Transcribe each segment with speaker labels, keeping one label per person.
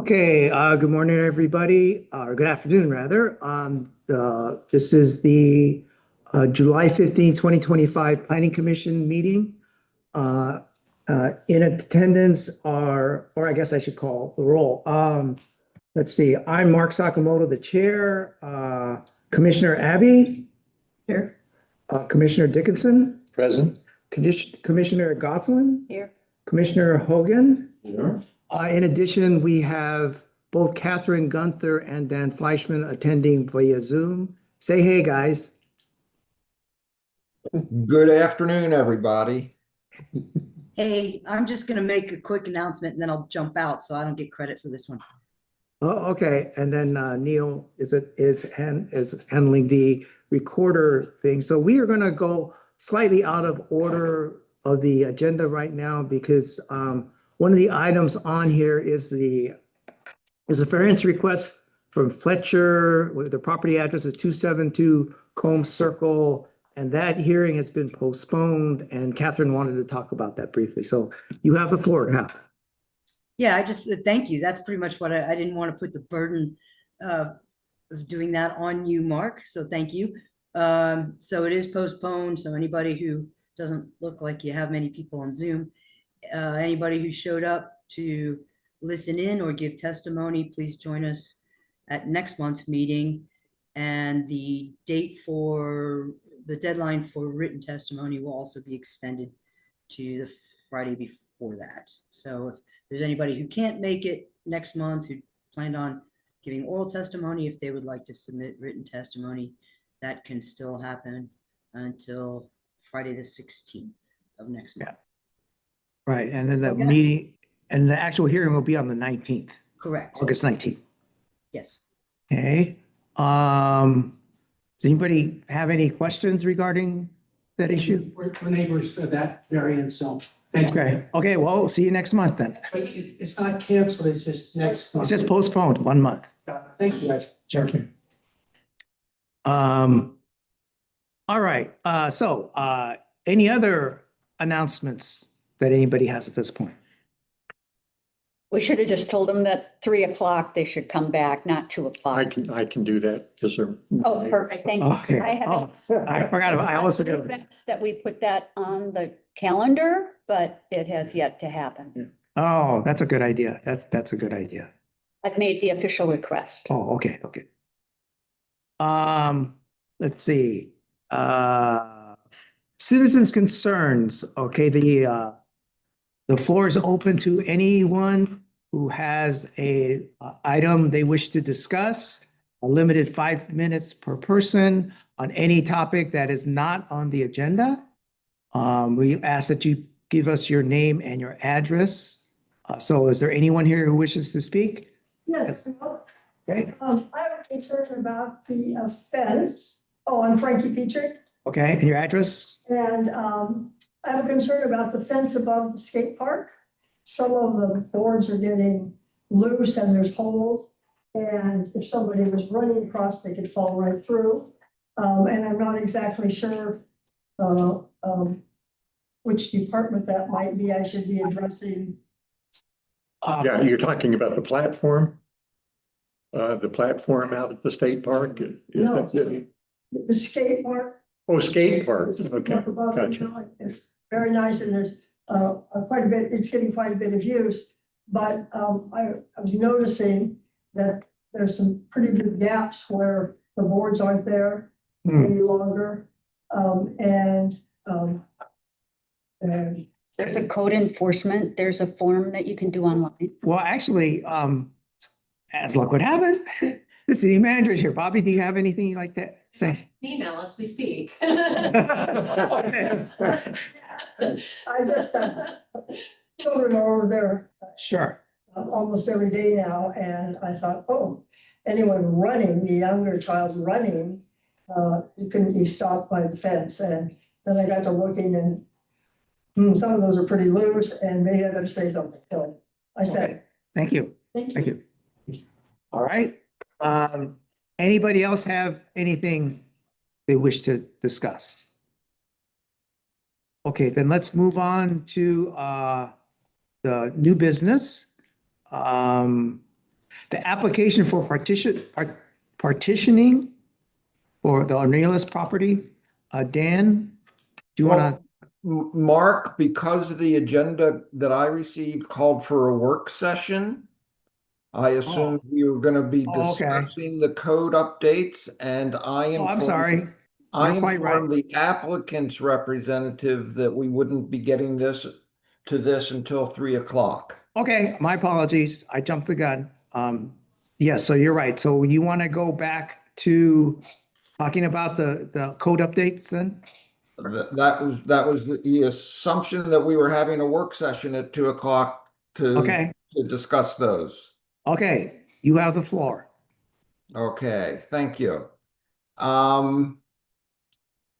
Speaker 1: Okay, good morning, everybody, or good afternoon, rather. This is the July 15, 2025 Planning Commission meeting. In attendance are, or I guess I should call the roll. Let's see, I'm Mark Sakamoto, the chair. Commissioner Abbey? Here. Commissioner Dickinson?
Speaker 2: Present.
Speaker 1: Commissioner Gosselin?
Speaker 3: Here.
Speaker 1: Commissioner Hogan?
Speaker 2: Here.
Speaker 1: In addition, we have both Catherine Gunther and Dan Fleischman attending via Zoom. Say hey, guys.
Speaker 2: Good afternoon, everybody.
Speaker 3: Hey, I'm just gonna make a quick announcement and then I'll jump out so I don't get credit for this one.
Speaker 1: Oh, okay. And then Neil is handling the recorder thing. So we are going to go slightly out of order of the agenda right now because one of the items on here is a variance request from Fletcher, where the property address is 272 Combs Circle, and that hearing has been postponed, and Catherine wanted to talk about that briefly. So you have the floor now.
Speaker 3: Yeah, I just, thank you. That's pretty much what I didn't want to put the burden of doing that on you, Mark. So thank you. So it is postponed. So anybody who doesn't look like you have many people on Zoom, anybody who showed up to listen in or give testimony, please join us at next month's meeting. And the deadline for written testimony will also be extended to the Friday before that. So if there's anybody who can't make it next month, who planned on giving oral testimony, if they would like to submit written testimony, that can still happen until Friday the 16th of next month.
Speaker 1: Right, and then the
Speaker 3: Okay.
Speaker 1: meeting, and the actual hearing will be on the 19th,
Speaker 3: Correct.
Speaker 1: August 19th.
Speaker 3: Yes.
Speaker 1: Okay. Does anybody have any questions regarding that issue?
Speaker 4: We're neighbors for that variance, so thank you.
Speaker 1: Okay, okay, well, see you next month then.
Speaker 4: But it's not canceled, it's just next
Speaker 1: It's
Speaker 4: month.
Speaker 1: just postponed 1 month.
Speaker 4: Thank you, guys.
Speaker 1: Sure. All right, any other announcements that anybody has at this point?
Speaker 5: We should have just told them that 3 o'clock they should come back, not 2 o'clock.
Speaker 6: I can do that because they're.
Speaker 5: Oh, perfect, thank you.
Speaker 1: Okay.
Speaker 5: I
Speaker 1: Oh, I forgot about, I almost forgot. about-
Speaker 5: That we put that on the calendar, but it has yet to happen.
Speaker 1: Oh, that's a good idea. That's a good idea.
Speaker 5: I've made the official request.
Speaker 1: Oh, okay, okay. Let's see, citizens' concerns, okay, the floor is open to anyone who has a item they wish to discuss, a limited 5 minutes per person on any topic that is not on the agenda. We ask that you give us your name and your address. So is there anyone here who wishes to speak?
Speaker 7: Yes,
Speaker 1: Okay,
Speaker 7: I have a concern about the fence. Oh, I'm Frankie Petrie,
Speaker 1: okay, and your address?
Speaker 7: and I have a concern about the fence above the skate park. Some of the boards are getting loose and there's holes. And if somebody was running across, they could fall right through. And I'm not exactly sure which department that might be. I should be addressing.
Speaker 6: Yeah, you're talking about the platform? The platform out at the state park? Is
Speaker 7: No.
Speaker 6: that-
Speaker 7: The skate park.
Speaker 6: Oh, skate park,
Speaker 7: It's
Speaker 6: okay,
Speaker 7: up above,
Speaker 6: gotcha.
Speaker 7: It's very nice and there's quite a bit, it's getting quite a bit of use. But I was noticing that there's some pretty big gaps where the boards aren't there
Speaker 1: Hmm.
Speaker 7: any longer. And
Speaker 5: There's a code enforcement, there's a form that you can do online.
Speaker 1: Well, actually, as luck would have it, the city manager is here. Bobby, do you have anything you'd like to say?
Speaker 8: Email us, we speak.
Speaker 7: I just, children are over there
Speaker 1: Sure.
Speaker 7: almost every day now, and I thought, oh, anyone running, the younger child running, you couldn't be stopped by the fence. And then I got to looking and some of those are pretty loose and maybe I better say something. So I said,
Speaker 1: Okay. Thank you.
Speaker 7: thank
Speaker 1: Thank
Speaker 7: you.
Speaker 1: you. All right. Anybody else have anything they wish to discuss? Okay, then let's move on to the new business. the application for partitioning for the Ornelas property. Dan, do you want
Speaker 2: Mark, because the agenda that I received called for a work session, I assumed we were going to be
Speaker 1: Oh, okay.
Speaker 2: discussing the code updates, and I
Speaker 1: to? Oh, I'm
Speaker 2: informed,
Speaker 1: sorry.
Speaker 2: I
Speaker 1: You're quite right.
Speaker 2: informed the applicant's representative that we wouldn't be getting this until 3 o'clock.
Speaker 1: Okay, my apologies. I jumped the gun. Yes, so you're right. So you want to go back to talking about the code updates then?
Speaker 2: That was the assumption that we were having a work session at 2 o'clock
Speaker 1: Okay,
Speaker 2: to discuss those.
Speaker 1: okay, you have the floor.
Speaker 2: Okay, thank you.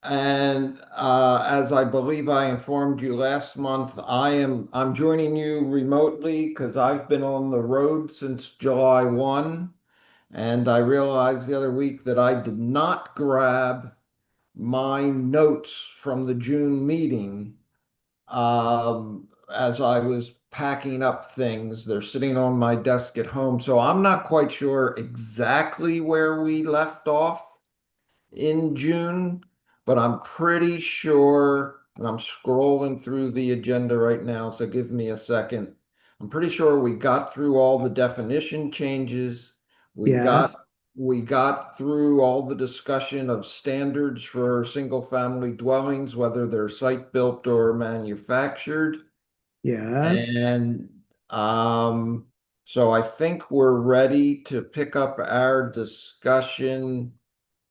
Speaker 2: And as I believe I informed you last month, I'm joining you remotely because I've been on the road since July 1. And I realized the other week that I did not grab my notes from the June meeting as I was packing up things. They're sitting on my desk at home. So I'm not quite sure exactly where we left off in June, but I'm pretty sure, and I'm scrolling through the agenda right now, so give me a second. I'm pretty sure we got through all the definition changes.
Speaker 1: Yes.
Speaker 2: We got through all the discussion of standards for single-family dwellings, whether they're site-built or manufactured.
Speaker 1: Yes,
Speaker 2: And so I think we're ready to pick up our discussion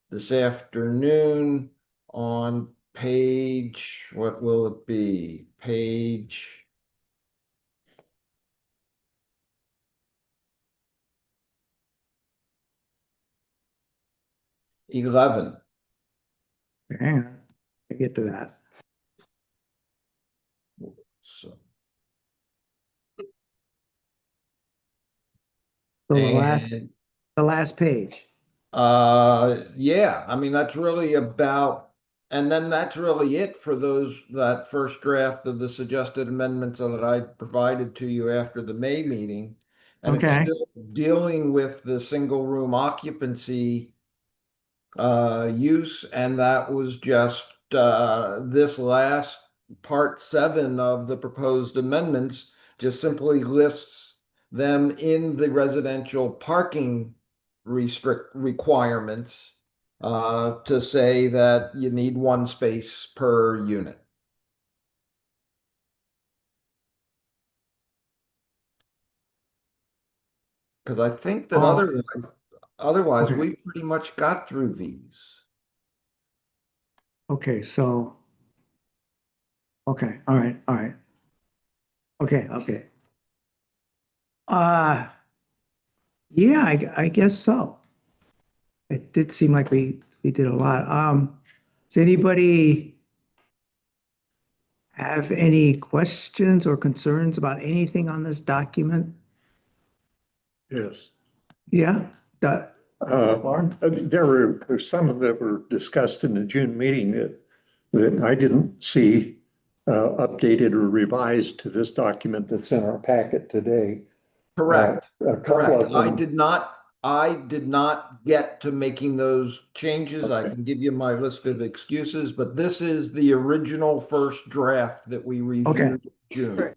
Speaker 2: this afternoon on page, what will it be? Page 11.
Speaker 1: hang on, I get to that.
Speaker 2: So,
Speaker 1: So
Speaker 2: and
Speaker 1: the last page.
Speaker 2: yeah, I mean, that's really about, and then that's really it for that first draft of the suggested amendments that I provided to you after the May meeting. And it's
Speaker 1: Okay.
Speaker 2: still dealing with the single room occupancy use, and that was just this last part 7 of the proposed amendments just simply lists them in the residential parking requirements to say that you need 1 space per unit. Because I think that
Speaker 1: Oh.
Speaker 2: otherwise
Speaker 1: Okay.
Speaker 2: we pretty much got through these.
Speaker 1: Okay, so. Okay, all right. Okay. Yeah, I guess so. It did seem like we did a lot. Does anybody have any questions or concerns about anything on this document?
Speaker 6: Yes.
Speaker 1: Yeah, Lauren?
Speaker 6: There were some that were discussed in the June meeting that I didn't see updated or revised to this document that's in our packet today.
Speaker 2: Correct.
Speaker 6: A couple
Speaker 2: Correct.
Speaker 6: of them.
Speaker 2: I did not get to making those changes. I
Speaker 6: Okay.
Speaker 2: can give you my list of excuses, but this is the original first draft that we reviewed in June.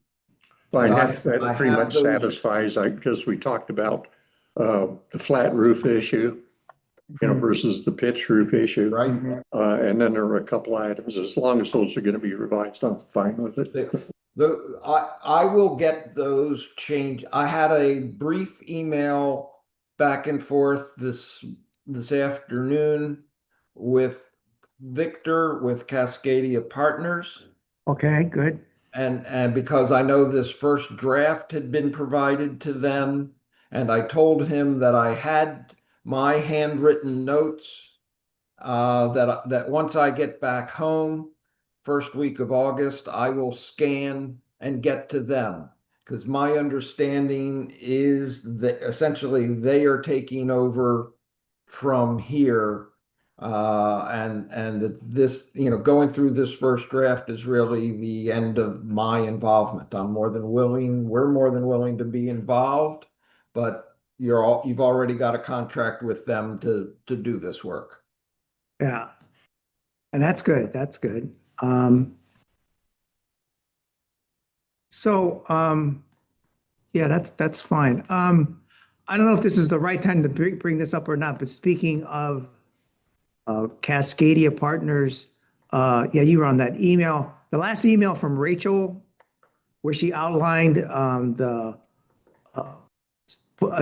Speaker 6: Fine,
Speaker 2: I
Speaker 6: that pretty
Speaker 2: have
Speaker 6: much
Speaker 2: those-
Speaker 6: satisfies, because we talked about the flat roof issue, versus the pitch roof issue.
Speaker 2: Right?
Speaker 6: And then there were a couple items, as long as those are going to be revised, I'm fine with it.
Speaker 2: I will get those changed. I had a brief email back and forth this afternoon with Victor with Cascadia Partners.
Speaker 1: Okay, good.
Speaker 2: And because I know this first draft had been provided to them, and I told him that I had my handwritten notes, that once I get back home, first week of August, I will scan and get to them. Because my understanding is that essentially they are taking over from here. And that this, going through this first draft is really the end of my involvement. We're more than willing to be involved, but you've already got a contract with them to do this work.
Speaker 1: Yeah. And that's good. That's good. Yeah, that's fine. I don't know if this is the right time to bring this up or not, but speaking of Cascadia Partners, yeah, you were on that email, the last email from Rachel, where she outlined the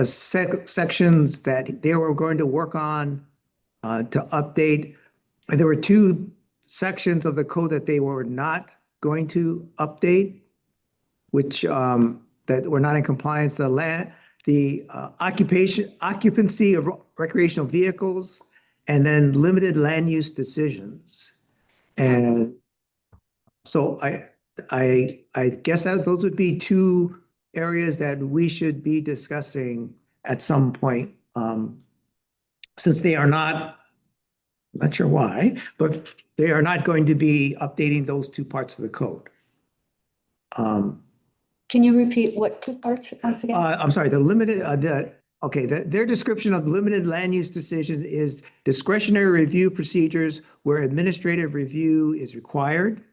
Speaker 1: sections that they were going to work on to update. There were two sections of the code that they were not going to update, which that were not in compliance. The occupancy of recreational vehicles, and then limited land use decisions. And so I guess that those would be two areas that we should be discussing at some point. Since they are not sure why, but they are not going to be updating those two parts of the code.
Speaker 5: Can you repeat what two parts once again?
Speaker 1: I'm sorry, their description of limited land use decisions is discretionary review procedures where administrative review is required.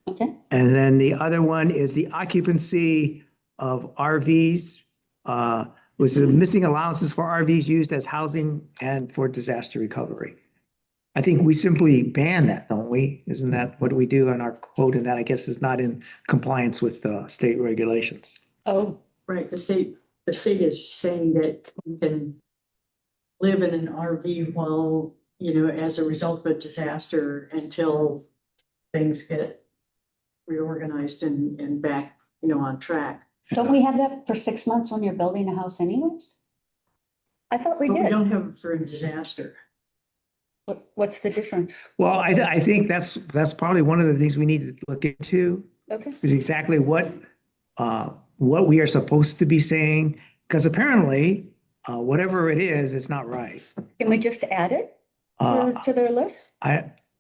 Speaker 5: Okay,
Speaker 1: And then the other one is the occupancy of RVs, was the missing allowances for RVs used as housing and for disaster recovery. I think we simply ban that, don't we? Isn't that what we do on our code? And that, I guess, is not in compliance with state regulations.
Speaker 5: oh,
Speaker 8: Right, the state is saying that you can live in an RV while, as a result of a disaster until things get reorganized and back, on track.
Speaker 5: don't we have that for 6 months when you're building a house anyways? I thought we
Speaker 8: But we
Speaker 5: did.
Speaker 8: don't have it for a disaster.
Speaker 5: What's the difference?
Speaker 1: Well, I think that's probably one of the things we need to look into,
Speaker 5: Okay,
Speaker 1: is exactly what we are supposed to be saying, because apparently, whatever it is, it's not right.
Speaker 5: can we just add it
Speaker 1: Uh,
Speaker 5: to their list?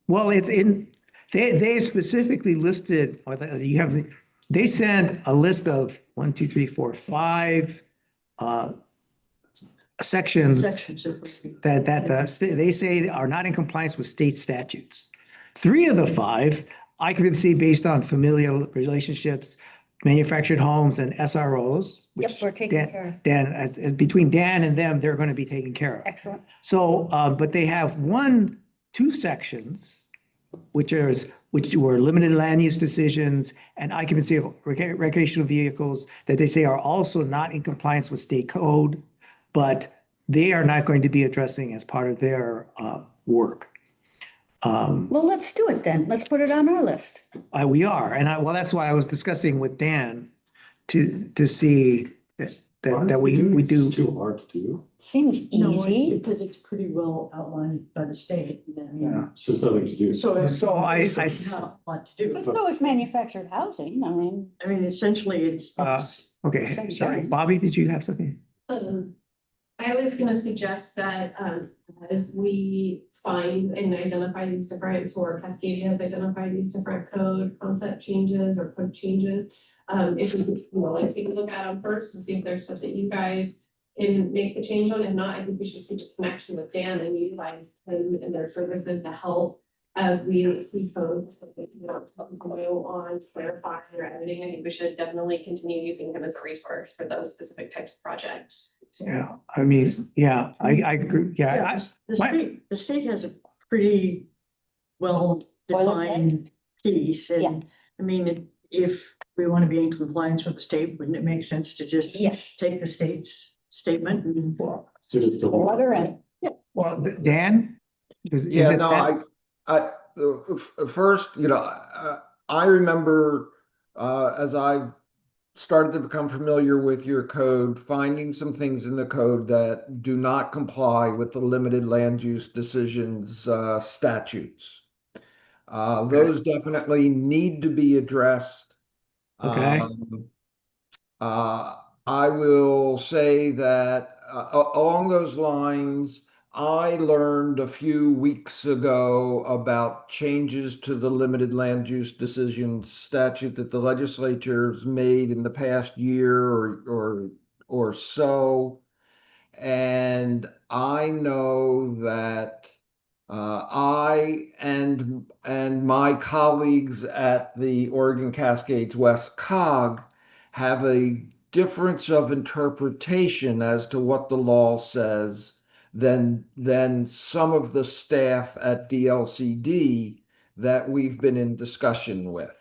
Speaker 1: Well, it's in, they specifically listed, or they sent a list of 1, 2, 3, 4, 5 sections
Speaker 8: Sections of.
Speaker 1: they say are not in compliance with state statutes. 3 of the 5, occupancy based on familial relationships, manufactured homes, and SROs.
Speaker 5: Yep,
Speaker 1: which
Speaker 5: we're taking care of.
Speaker 1: Dan, between Dan and them, they're going to be taken care of.
Speaker 5: Excellent.
Speaker 1: So, but they have 2 sections, which were limited land use decisions and occupancy of recreational vehicles, that they say are also not in compliance with state code, but they are not going to be addressing as part of their work.
Speaker 5: Well, let's do it then. Let's put it on our list.
Speaker 1: We are, and well, that's why I was discussing with Dan to see that we do.
Speaker 9: It's too hard to do.
Speaker 5: Seems
Speaker 8: No,
Speaker 5: easy.
Speaker 8: because it's pretty well outlined by the state.
Speaker 1: Yeah.
Speaker 9: It's just nothing to do.
Speaker 8: So.
Speaker 1: So I-
Speaker 8: There's not a lot to do.
Speaker 5: But so is manufactured housing. I mean,
Speaker 8: I mean, essentially, it's.
Speaker 1: Okay,
Speaker 5: Same
Speaker 1: sorry,
Speaker 5: thing.
Speaker 1: Bobby, did you have something?
Speaker 10: I was gonna suggest that, as we find and identify these different, or Cascadia has identified these different code concept changes or code changes. If we could, like, take a look at them first and see if there's stuff that you guys can make the change on. If not, I think we should keep a connection with Dan and utilize him and their services to help as we see codes, like, something new on clarifying or editing. I think we should definitely continue using him as a resource for those specific types of projects.
Speaker 1: Yeah, I mean, yeah, I agree, yeah.
Speaker 8: The state has a pretty well-defined piece,
Speaker 5: Yeah.
Speaker 8: and, I mean, if we want to be in compliance with the state, wouldn't it make sense to just
Speaker 5: yes.
Speaker 8: take the state's statement and?
Speaker 9: Just the whole-
Speaker 5: Water in.
Speaker 1: Well, Dan? Is
Speaker 2: Yeah,
Speaker 1: it
Speaker 2: no,
Speaker 1: that-
Speaker 2: first, I remember, as I've started to become familiar with your code, finding some things in the code that do not comply with the limited land use decisions, statutes. Those definitely need to be addressed.
Speaker 1: Okay.
Speaker 2: I will say that, along those lines, I learned a few weeks ago about changes to the limited land use decision statute that the legislature's made in the past year or so. And I know that I and my colleagues at the Oregon Cascades West COG have a difference of interpretation as to what the law says than some of the staff at DLCD that we've been in discussion with.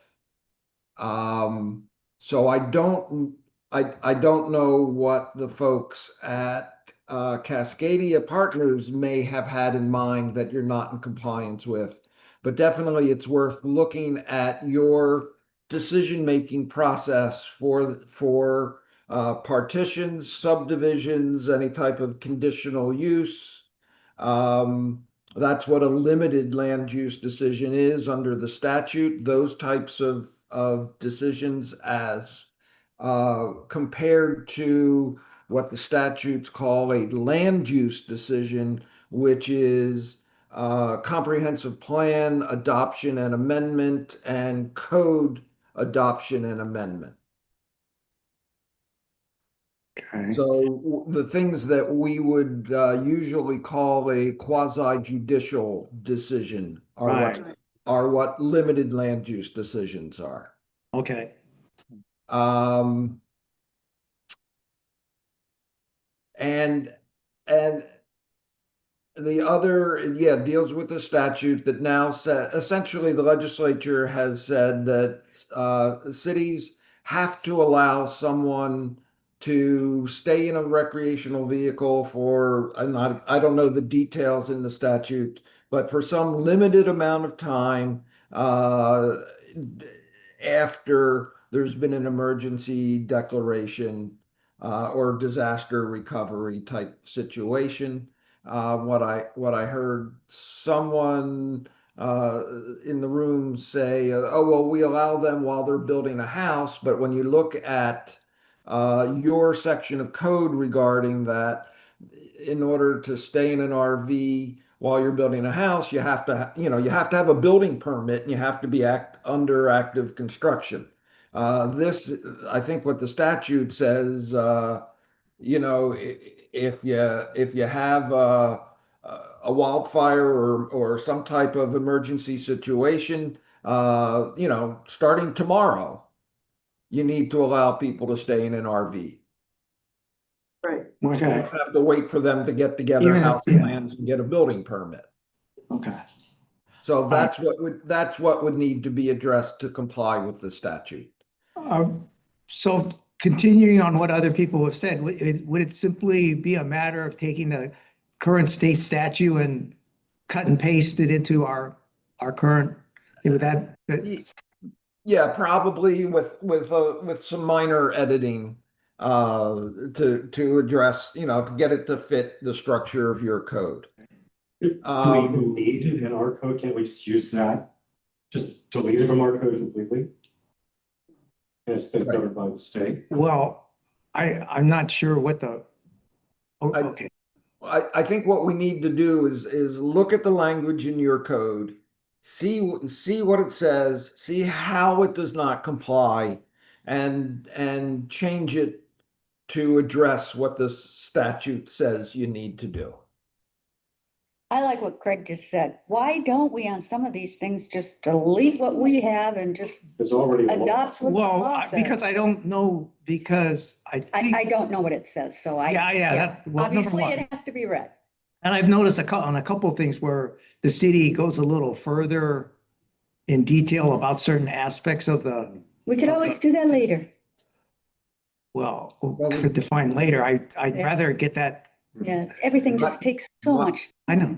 Speaker 2: So I don't know what the folks at Cascadia Partners may have had in mind that you're not in compliance with, but definitely it's worth looking at your decision-making process for partitions, subdivisions, any type of conditional use. That's what a limited land use decision is under the statute. Those types of decisions as compared to what the statutes call a land use decision, which is comprehensive plan adoption and amendment and code adoption and amendment.
Speaker 6: Okay.
Speaker 2: So the things that we would usually call a quasi judicial decision
Speaker 1: Right.
Speaker 2: are what limited land use decisions are.
Speaker 1: Okay.
Speaker 2: And the other, deals with the statute that now said, essentially the legislature has said that cities have to allow someone to stay in a recreational vehicle for, I don't know the details in the statute, but for some limited amount of time after there's been an emergency declaration or disaster recovery type situation. What I heard someone in the room say, oh, well, we allow them while they're building a house, but when you look at your section of code regarding that, in order to stay in an RV while you're building a house, you have to, you have to have a building permit and you have to be under active construction. This, I think what the statute says, if you have a wildfire or some type of emergency situation, starting tomorrow, you need to allow people to stay in an RV.
Speaker 8: Right.
Speaker 2: You
Speaker 1: Okay.
Speaker 2: don't have to wait for them to get together
Speaker 1: Even if-
Speaker 2: house plans and get a building permit.
Speaker 1: Okay.
Speaker 2: So that's what would need to be addressed to comply with the statute.
Speaker 1: So continuing on what other people have said, would it simply be a matter of taking the current state statute and cut and paste it into our current, with that?
Speaker 2: Yeah, probably with some minor editing to address, to get it to fit the structure of your code.
Speaker 9: Do we even need it in our code? Can't we just use that? Just delete it from our code completely? And it's been covered by the state?
Speaker 1: Well, I'm not sure what the,
Speaker 2: I-
Speaker 1: okay,
Speaker 2: I think what we need to do is look at the language in your code, see what it says, see how it does not comply, and change it to address what the statute says you need to do.
Speaker 5: I like what Craig just said. Why don't we on some of these things just delete what we have and just
Speaker 9: There's already a law.
Speaker 5: adopt what the
Speaker 1: well,
Speaker 5: law
Speaker 1: because
Speaker 5: says?
Speaker 1: I don't know, because I think.
Speaker 5: I don't know what it says, so I.
Speaker 1: Yeah, well, number
Speaker 5: Obviously,
Speaker 1: one.
Speaker 5: it has to be read.
Speaker 1: And I've noticed on a couple of things where the city goes a little further in detail about certain aspects of the,
Speaker 5: We could always do that later.
Speaker 1: well, could define later. I'd
Speaker 5: Yeah.
Speaker 1: rather get that,
Speaker 5: Yeah, everything just takes so much,
Speaker 1: I know.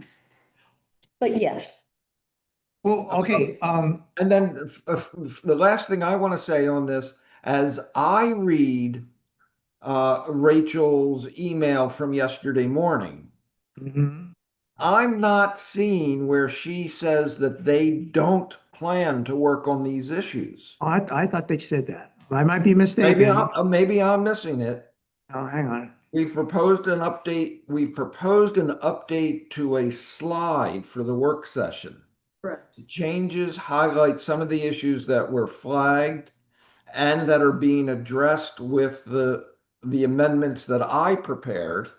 Speaker 5: but yes.
Speaker 1: Well, okay,
Speaker 2: And then the last thing I want to say on this, as I read Rachel's email from yesterday morning,
Speaker 1: mhm.
Speaker 2: I'm not seeing where she says that they don't plan to work on these issues.
Speaker 1: I thought they said that. I might be mistaken.
Speaker 2: Maybe I'm missing it.
Speaker 1: Oh, hang on.
Speaker 2: We've proposed an update to a slide for the work session.
Speaker 8: Correct.
Speaker 2: Changes highlight some of the issues that were flagged and that are being addressed with the amendments that I prepared.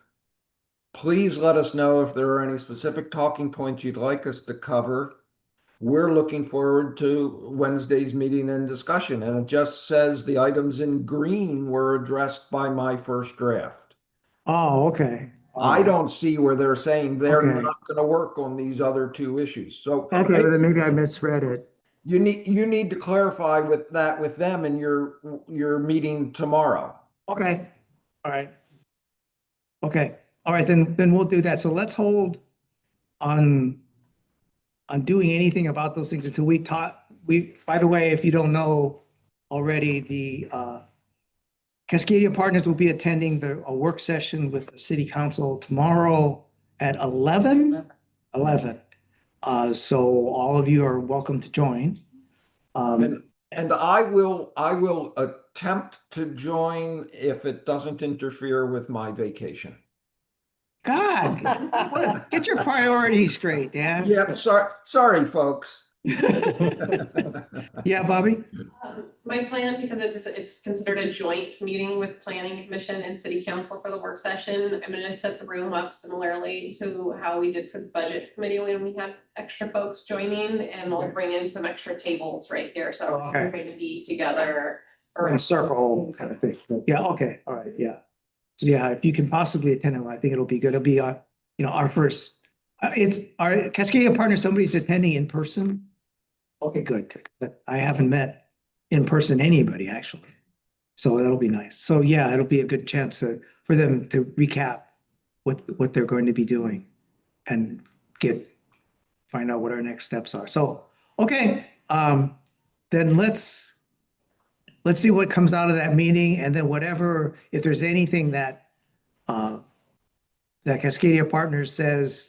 Speaker 2: Please let us know if there are any specific talking points you'd like us to cover. We're looking forward to Wednesday's meeting and discussion, and it just says the items in green were addressed by my first draft.
Speaker 1: Oh, okay.
Speaker 2: I don't see where they're saying they're
Speaker 1: Okay.
Speaker 2: not going to work on these other two issues. So
Speaker 1: Okay, well, then maybe I misread it.
Speaker 2: you need to clarify with that with them in your meeting tomorrow.
Speaker 1: Okay, all right. Okay, all right, then we'll do that. So let's hold on doing anything about those things until by the way, if you don't know already, the Cascadia Partners will be attending a work session with the city council tomorrow at 11. So all of you are welcome to join.
Speaker 2: And I will attempt to join if it doesn't interfere with my vacation.
Speaker 1: God, get your priorities straight, Dan.
Speaker 2: Yeah, sorry, folks.
Speaker 1: Yeah, Bobby?
Speaker 10: My plan, because it's considered a joint meeting with planning commission and city council for the work session, I'm gonna set the room up similarly to how we did for the budget committee when we had extra folks joining, and we'll bring in some extra tables right here, so
Speaker 1: Okay.
Speaker 10: we're going to be together.
Speaker 1: In a circle kind of thing. Yeah, okay, all right, yeah. So yeah, if you can possibly attend it, I think it'll be good. It'll be our first, it's our Cascadia Partners, somebody's attending in person. Okay, good. But I haven't met in person anybody actually. So that'll be nice. So yeah, it'll be a good chance for them to recap what they're going to be doing and find out what our next steps are. So, okay, then let's see what comes out of that meeting, and then whatever, if there's anything that Cascadia Partners says,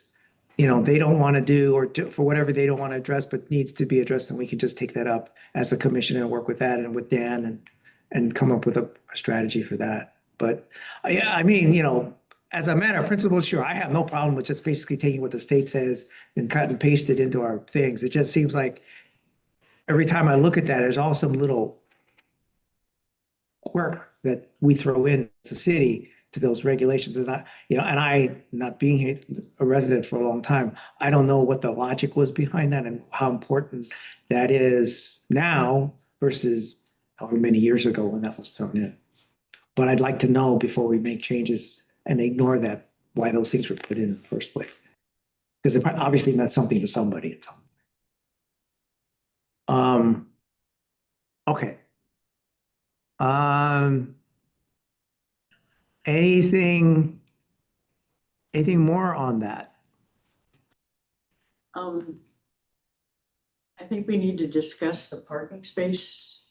Speaker 1: they don't want to do, or for whatever they don't want to address, but needs to be addressed, then we can just take that up as a commission and work with that and with Dan and come up with a strategy for that. But yeah, I mean, as a matter of principle, sure, I have no problem with just basically taking what the state says and cut and paste it into our things. It just seems like every time I look at that, there's all some little quirk that we throw in as a city to those regulations. And I not being here, a resident for a long time, I don't know what the logic was behind that and how important that is now versus however many years ago when that was thrown in. But I'd like to know before we make changes and ignore that, why those things were put in the first place. Because it obviously meant something to somebody at some point. Okay. Anything more on that?
Speaker 8: I think we need to discuss the parking space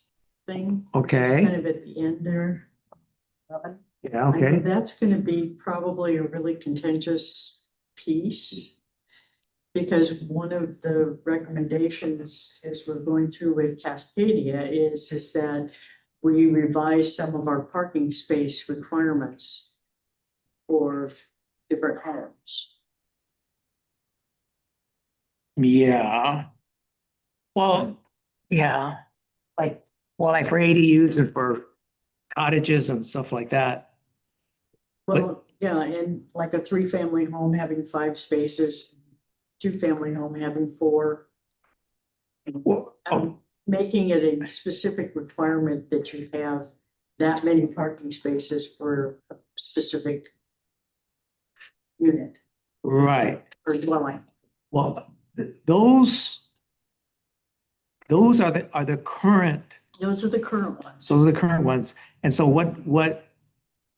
Speaker 8: thing.
Speaker 1: Okay,
Speaker 8: Kind of at the end there.
Speaker 1: yeah,
Speaker 8: I know
Speaker 1: okay.
Speaker 8: that's gonna be probably a really contentious piece. Because one of the recommendations as we're going through with Cascadia is that we revise some of our parking space requirements for different homes.
Speaker 1: Yeah. Well, yeah, like for ADUs and for cottages and stuff like that.
Speaker 8: Well, yeah, and like a 3-family home having 5 spaces, 2-family home having 4.
Speaker 1: Well,
Speaker 8: Making it a specific requirement that you have that many parking spaces for a specific unit
Speaker 1: right.
Speaker 8: or dwelling.
Speaker 1: Well, those are the current.
Speaker 8: Those are the current ones.
Speaker 1: Those are the current ones. And so what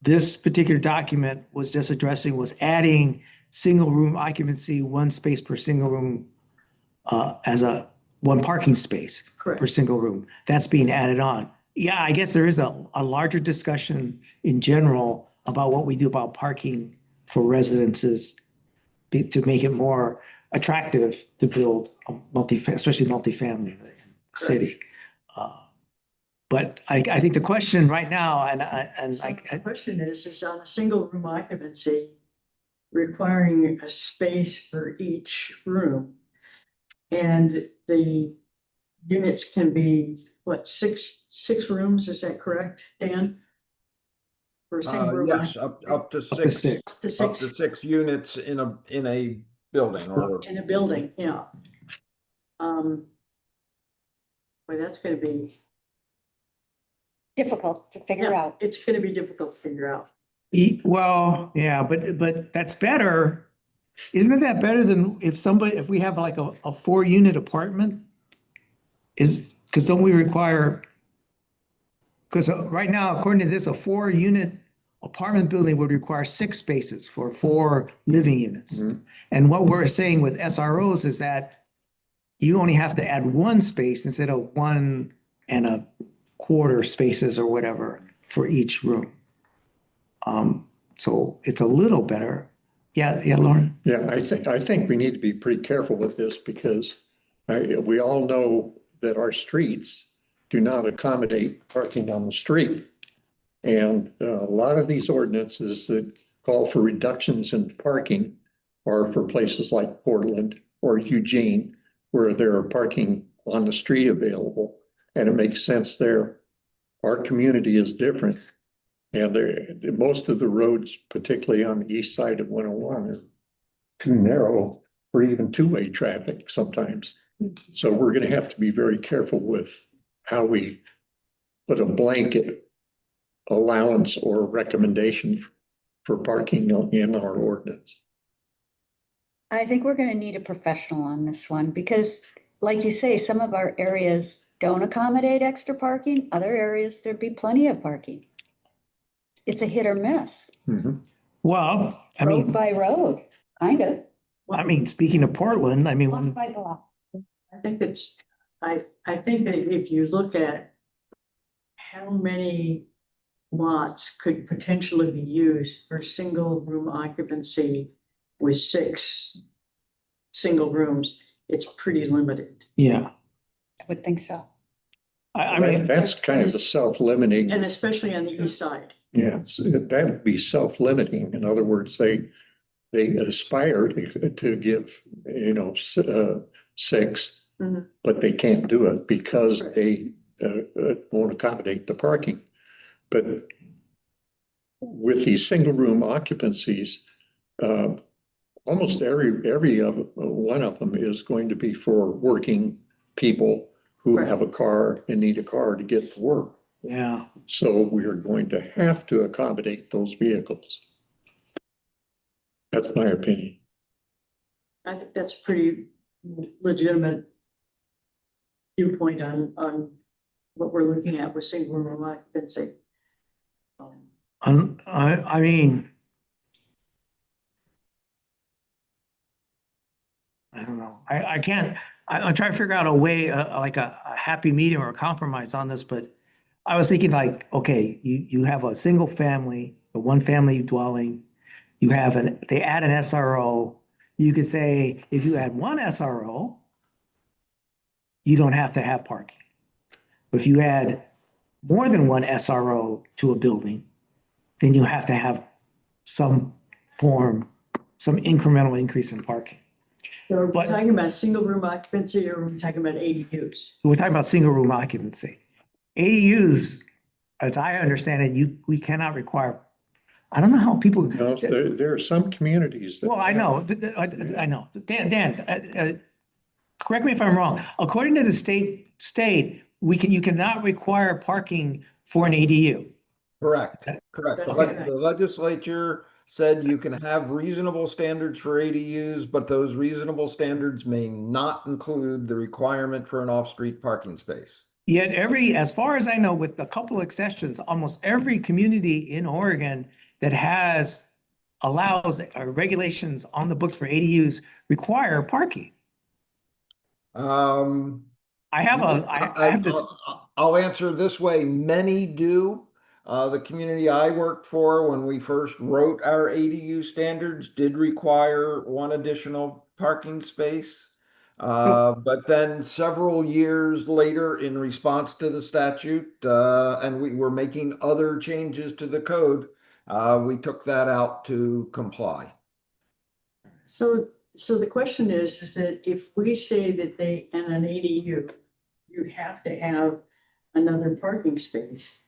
Speaker 1: this particular document was just addressing was adding single room occupancy, 1 space per single room, as one parking space per
Speaker 8: Correct.
Speaker 1: single room. That's being added on. Yeah, I guess there is a larger discussion in general about what we do about parking for residences to make it more attractive to build especially multifamily in the city. But I think the question right now,
Speaker 8: The question is on a single room occupancy, requiring a space for each room. And the units can be, what, six rooms, is that correct, Dan? For a single room.
Speaker 2: Yes, up to
Speaker 1: Up to
Speaker 2: six,
Speaker 1: six.
Speaker 8: To
Speaker 2: up to
Speaker 8: six
Speaker 2: 6 units in a building or.
Speaker 8: in a building, yeah. Boy, that's gonna be,
Speaker 5: Difficult to figure
Speaker 8: yeah,
Speaker 5: out.
Speaker 8: it's gonna be difficult to figure out.
Speaker 1: Well, yeah, but that's better. Isn't that better than if we have like a 4-unit apartment? Because don't we require, because right now, according to this, a 4-unit apartment building would require 6 spaces for 4 living units.
Speaker 6: Mhm.
Speaker 1: And what we're saying with SROs is that you only have to add 1 space instead of 1 and a quarter spaces or whatever for each room. So it's a little better. Yeah, Lauren?
Speaker 6: Yeah, I think we need to be pretty careful with this because we all know that our streets do not accommodate parking on the street. And a lot of these ordinances that call for reductions in parking are for places like Portland or Eugene, where there are parking on the street available, and it makes sense there. Our community is different. And most of the roads, particularly on the east side of 101, are too narrow for even 2-way traffic sometimes. So we're going to have to be very careful with how we put a blanket allowance or recommendation for parking in our ordinance.
Speaker 5: I think we're gonna need a professional on this one because, like you say, some of our areas don't accommodate extra parking. Other areas, there'd be plenty of parking. It's a hit or miss,
Speaker 1: Well, I
Speaker 5: road
Speaker 1: mean,
Speaker 5: by road, kind of.
Speaker 1: speaking of Portland, I mean,
Speaker 5: Block by block.
Speaker 8: I think I think that if you look at how many lots could potentially be used for single room occupancy with 6 single rooms, it's pretty limited.
Speaker 1: yeah.
Speaker 5: I would think so.
Speaker 1: I mean,
Speaker 6: That's kind of the self-limiting.
Speaker 8: And especially on the east side.
Speaker 6: Yes, that would be self-limiting. In other words, they aspire to give, 6,
Speaker 8: Mhm.
Speaker 6: but they can't do it because they won't accommodate the parking. But with these single room occupancies, almost every one of them is going to be for working people who
Speaker 8: Right.
Speaker 6: have a car and need a car to get to work.
Speaker 1: yeah.
Speaker 6: So we are going to have to accommodate those vehicles. That's my opinion.
Speaker 8: I think that's a pretty legitimate viewpoint on what we're looking at with single room occupancy.
Speaker 1: I mean, I don't know. I can't, I'm trying to figure out a way, like a happy medium or a compromise on this, but I was thinking like, okay, you have a single family, a 1-family dwelling. They add an SRO. You could say, if you add 1 SRO, you don't have to have parking. But if you add more than 1 SRO to a building, then you have to have some incremental increase in parking.
Speaker 8: So are we
Speaker 1: But-
Speaker 8: talking about single room occupancy or are we talking about ADUs?
Speaker 1: We're talking about single room occupancy. ADUs, as I understand it, we cannot require, I don't know how people.
Speaker 6: No, there are some communities that.
Speaker 1: Well, I know, I know. Dan, correct me if I'm wrong. According to the state, you cannot require parking for an ADU.
Speaker 2: Correct. The legislature said you can have reasonable standards for ADUs, but those reasonable standards may not include the requirement for an off-street parking space.
Speaker 1: Yet as far as I know, with a couple exceptions, almost every community in Oregon that allows regulations on the books for ADUs require parking. I have this.
Speaker 2: I'll answer this way. Many do. The community I worked for when we first wrote our ADU standards did require 1 additional parking space. But then several years later, in response to the statute, and we were making other changes to the code, we took that out to comply.
Speaker 8: So the question is that if we say that in an ADU, you have to have another parking space,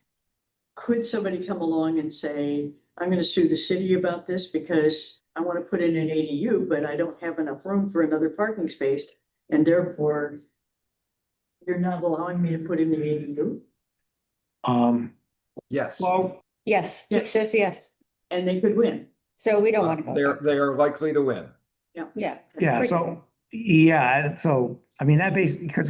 Speaker 8: could somebody come along and say, I'm gonna sue the city about this because I want to put in an ADU, but I don't have enough room for another parking space, and therefore you're not allowing me to put in the ADU?
Speaker 2: Yes,
Speaker 1: Well,
Speaker 5: Yes, it
Speaker 8: Yes.
Speaker 5: says yes.
Speaker 8: And they could win.
Speaker 5: So we don't want to go there.
Speaker 2: they are likely to win.
Speaker 5: Yeah.
Speaker 1: yeah, so, yeah, so, I mean, that basically, because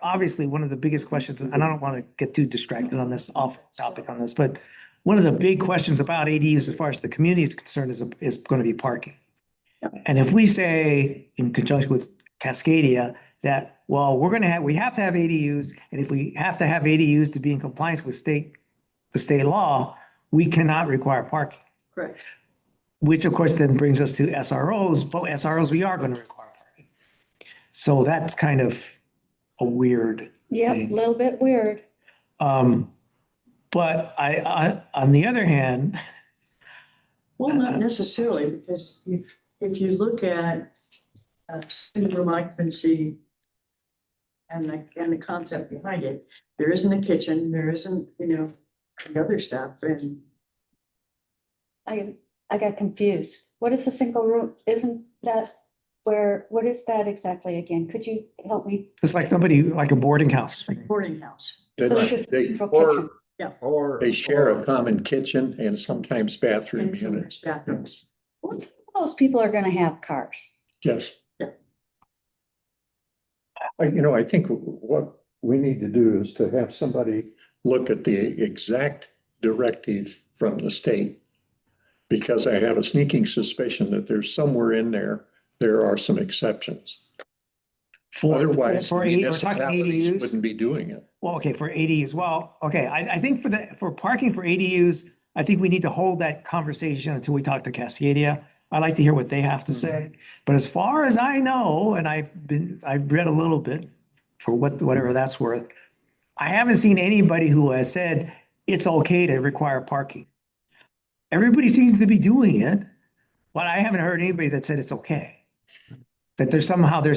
Speaker 1: obviously, one of the biggest questions, and I don't want to get too distracted on this, off topic on this, but one of the big questions about ADUs as far as the community is concerned is going to be parking. And if we say in conjunction with Cascadia that, well, we have to have ADUs, and if we have to have ADUs to be in compliance with the state law, we cannot require parking.
Speaker 8: Correct.
Speaker 1: Which of course then brings us to SROs, but SROs, we are going to require parking. So that's kind of a weird
Speaker 5: Yeah, a
Speaker 1: thing.
Speaker 5: little bit weird.
Speaker 1: But on the other hand,
Speaker 8: Well, not necessarily, because if you look at single room occupancy and the concept behind it, there isn't a kitchen, there isn't, the other stuff, and
Speaker 5: I got confused. What is a single room? Isn't that what is that exactly again? Could you help me?
Speaker 1: it's like somebody, like a boarding house.
Speaker 8: boarding house.
Speaker 5: So
Speaker 6: They-
Speaker 5: it's just
Speaker 6: They,
Speaker 5: central
Speaker 2: or-
Speaker 5: kitchen.
Speaker 2: Or.
Speaker 6: they share a common kitchen and sometimes bathroom
Speaker 8: And some
Speaker 6: units.
Speaker 8: bathrooms.
Speaker 5: Those people are gonna have cars.
Speaker 6: Yes.
Speaker 8: Yeah.
Speaker 6: I think what we need to do is to have somebody look at the exact directive from the state. Because I have a sneaking suspicion that there's somewhere in there are some exceptions. Otherwise,
Speaker 1: For
Speaker 6: the
Speaker 1: we're talking
Speaker 6: municipalities
Speaker 1: ADUs.
Speaker 6: wouldn't be doing it.
Speaker 1: Well, okay, for ADUs, well, okay, I think for parking for ADUs, I think we need to hold that conversation until we talk to Cascadia. I'd like to hear what they have to say. But as far as I know, and I've read a little bit for whatever that's worth, I haven't seen anybody who has said it's okay to require parking. Everybody seems to be doing it, but I haven't heard anybody that said it's okay. That there's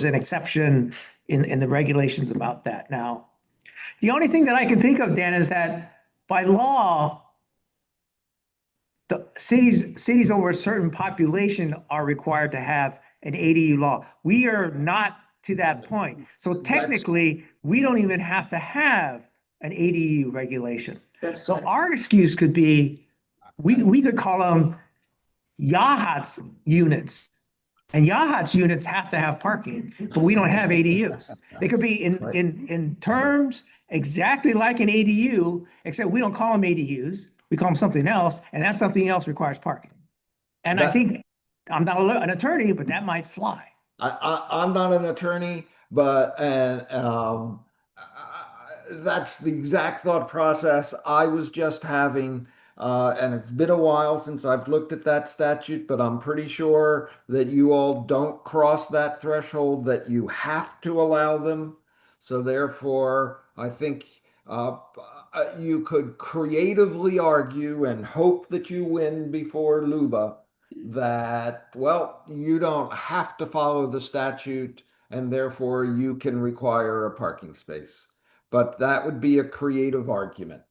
Speaker 1: an exception in the regulations about that. Now, the only thing that I can think of, Dan, is that by law, the cities over a certain population are required to have an ADU law. We are not to that point. So technically, we don't even have to have an ADU regulation.
Speaker 8: That's
Speaker 1: So our excuse could be, we could call them Yahat's units. And Yahat's units have to have parking, but we don't have ADUs. They could be in terms exactly like an ADU, except we don't call them ADUs. We call them something else, and that something else requires parking. And I think, I'm not an attorney, but that might fly.
Speaker 2: I'm not an attorney, but that's the exact thought process I was just having. And it's been a while since I've looked at that statute, but I'm pretty sure that you all don't cross that threshold, that you have to allow them. So therefore, I think you could creatively argue and hope that you win before Luba that, well, you don't have to follow the statute and therefore you can require a parking space. But that would be a creative argument.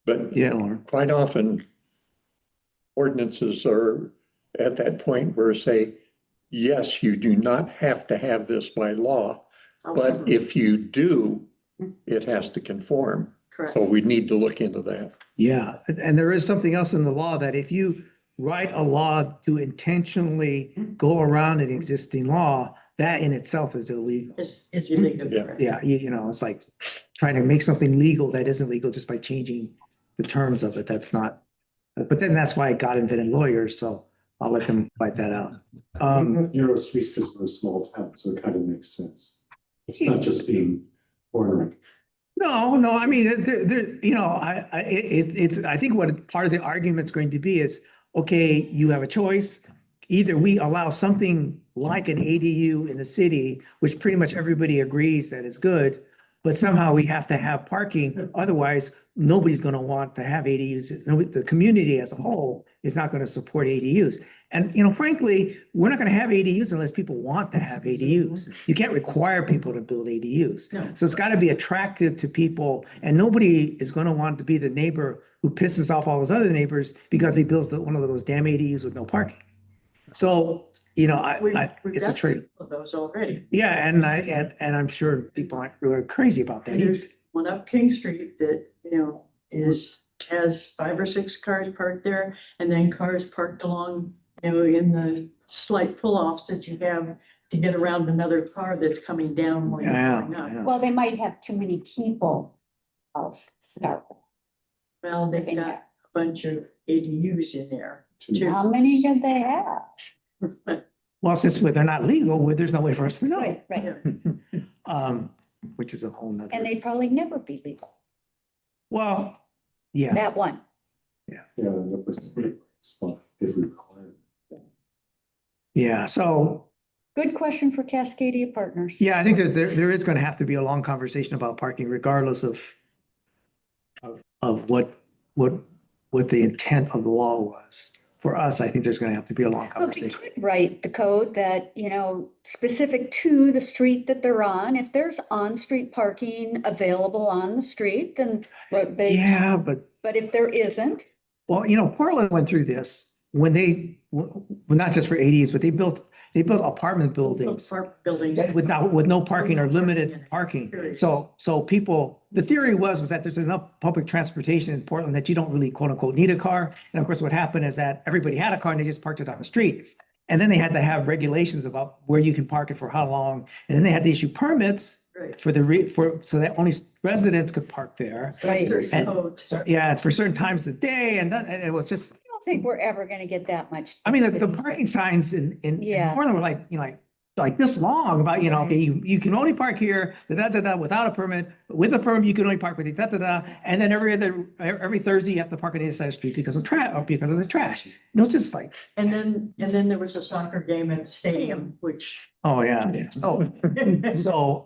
Speaker 6: But
Speaker 1: Yeah, Lauren.
Speaker 6: quite often ordinances are at that point where say, yes, you do not have to have this by law, but if you do, it has to conform.
Speaker 8: Correct.
Speaker 6: So we need to look into that.
Speaker 1: Yeah, and there is something else in the law that if you write a law to intentionally go around an existing law, that in itself is illegal.
Speaker 8: It's illegal.
Speaker 6: Yeah.
Speaker 8: correct.
Speaker 1: Yeah, it's like trying to make something legal that isn't legal just by changing the terms of it. That's not, but then that's why God invented lawyers, so I'll let them fight that out.
Speaker 9: Narrow streets because we're a small town, so it kind of makes sense. It's not just being ordering.
Speaker 1: No, I mean, I think what part of the argument's going to be is, okay, you have a choice. Either we allow something like an ADU in the city, which pretty much everybody agrees that is good, but somehow we have to have parking. Otherwise, nobody's going to want to have ADUs. The community as a whole is not going to support ADUs. And, frankly, we're not gonna have ADUs unless people want to have ADUs. You can't require people to build ADUs.
Speaker 8: No.
Speaker 1: So it's gotta be attractive to people, and nobody is gonna want to be the neighbor who pisses off all his other neighbors because he builds one of those damn ADUs with no parking. So,
Speaker 8: We've
Speaker 1: it's a
Speaker 8: got
Speaker 1: trade.
Speaker 8: of those already.
Speaker 1: Yeah, and I'm sure people aren't really crazy about that
Speaker 8: And
Speaker 1: either.
Speaker 8: there's one up King Street that, has 5 or 6 cars parked there, and then cars parked along, in the slight pull-offs that you have to get around another car that's coming down when you're
Speaker 1: Yeah,
Speaker 8: going up.
Speaker 1: yeah.
Speaker 5: Well, they might have too many people. I'll start with.
Speaker 8: Well, they've got a bunch of ADUs in there too.
Speaker 5: How many did they have?
Speaker 1: Well, since they're not legal, there's no way for us to know.
Speaker 5: Right, right.
Speaker 1: Which is a whole nother.
Speaker 5: And they'd probably never be legal.
Speaker 1: Well, yeah,
Speaker 5: That one.
Speaker 9: Yeah, that was a pretty spot if we require.
Speaker 1: yeah. So,
Speaker 5: Good question for Cascadia Partners.
Speaker 1: yeah, I think that there is going to have to be a long conversation about parking regardless of what the intent of the law was. For us, I think there's going to have to be a long
Speaker 5: Well, we
Speaker 1: conversation.
Speaker 5: could write the code that, specific to the street that they're on. If there's on-street parking available on the street, then
Speaker 1: Yeah, but,
Speaker 5: but if there isn't,
Speaker 1: well, Portland went through this when well, not just for ADs, but they built apartment buildings
Speaker 8: Park buildings.
Speaker 1: with no parking or limited parking. So people, the theory was that there's enough public transportation in Portland that you don't really quote unquote need a car. And of course, what happened is that everybody had a car and they just parked it on the street. And then they had to have regulations about where you can park it for how long. And then they had to issue permits
Speaker 8: Right.
Speaker 1: so that only residents could park there.
Speaker 5: right.
Speaker 8: There's
Speaker 1: And-
Speaker 8: codes.
Speaker 1: So, yeah, for certain times of the day, and it was just,
Speaker 5: I don't think we're ever gonna get that much.
Speaker 1: I mean, the parking signs in
Speaker 5: Yeah.
Speaker 1: Portland were like this long about, okay, you can only park here, without a permit. With a permit, you can only park with the. And then every Thursday, you have to park on the other side of the street because of the trash. It's just like,
Speaker 8: And then there was a soccer game at the stadium, which.
Speaker 1: oh, yeah. So,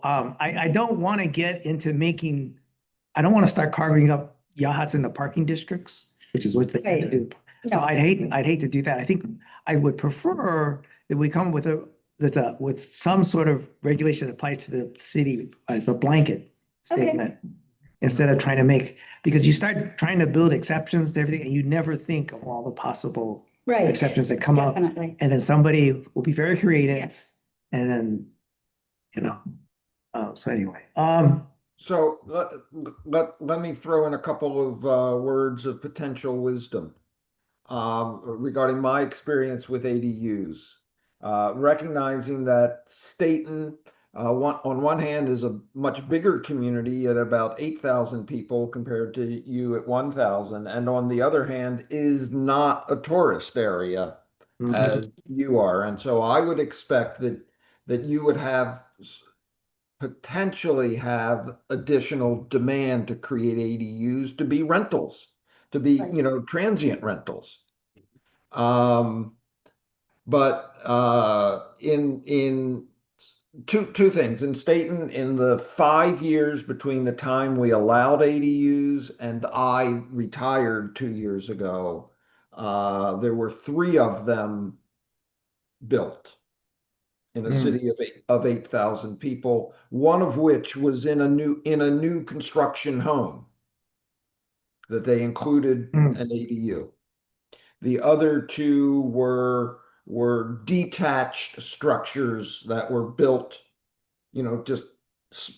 Speaker 1: I don't want to get into I don't want to start carving up Yahats into parking districts, which is what they had to do. So
Speaker 5: No.
Speaker 1: I'd hate to do that. I think I would prefer that we come with with some sort of regulation that applies to the city as a blanket
Speaker 5: Okay.
Speaker 1: statement. Instead of because you start trying to build exceptions to everything and you never think of all the possible
Speaker 5: Right,
Speaker 1: exceptions that come up.
Speaker 5: definitely.
Speaker 1: And then somebody will be very creative
Speaker 5: Yes.
Speaker 1: and then, so anyway,
Speaker 2: So let me throw in a couple of words of potential wisdom regarding my experience with ADUs. Recognizing that Staten, on one hand, is a much bigger community at about 8,000 people compared to you at 1,000, and on the other hand, is not a tourist area as you are. And so I would expect that you would potentially have additional demand to create ADUs to be rentals, to be, transient rentals. But in two things in Staten, in the 5 years between the time we allowed ADUs and I retired 2 years ago, there were 3 of them built in a city of 8,000 people, one of which was in a new construction home that they included an ADU. The other 2 were detached structures that were built, just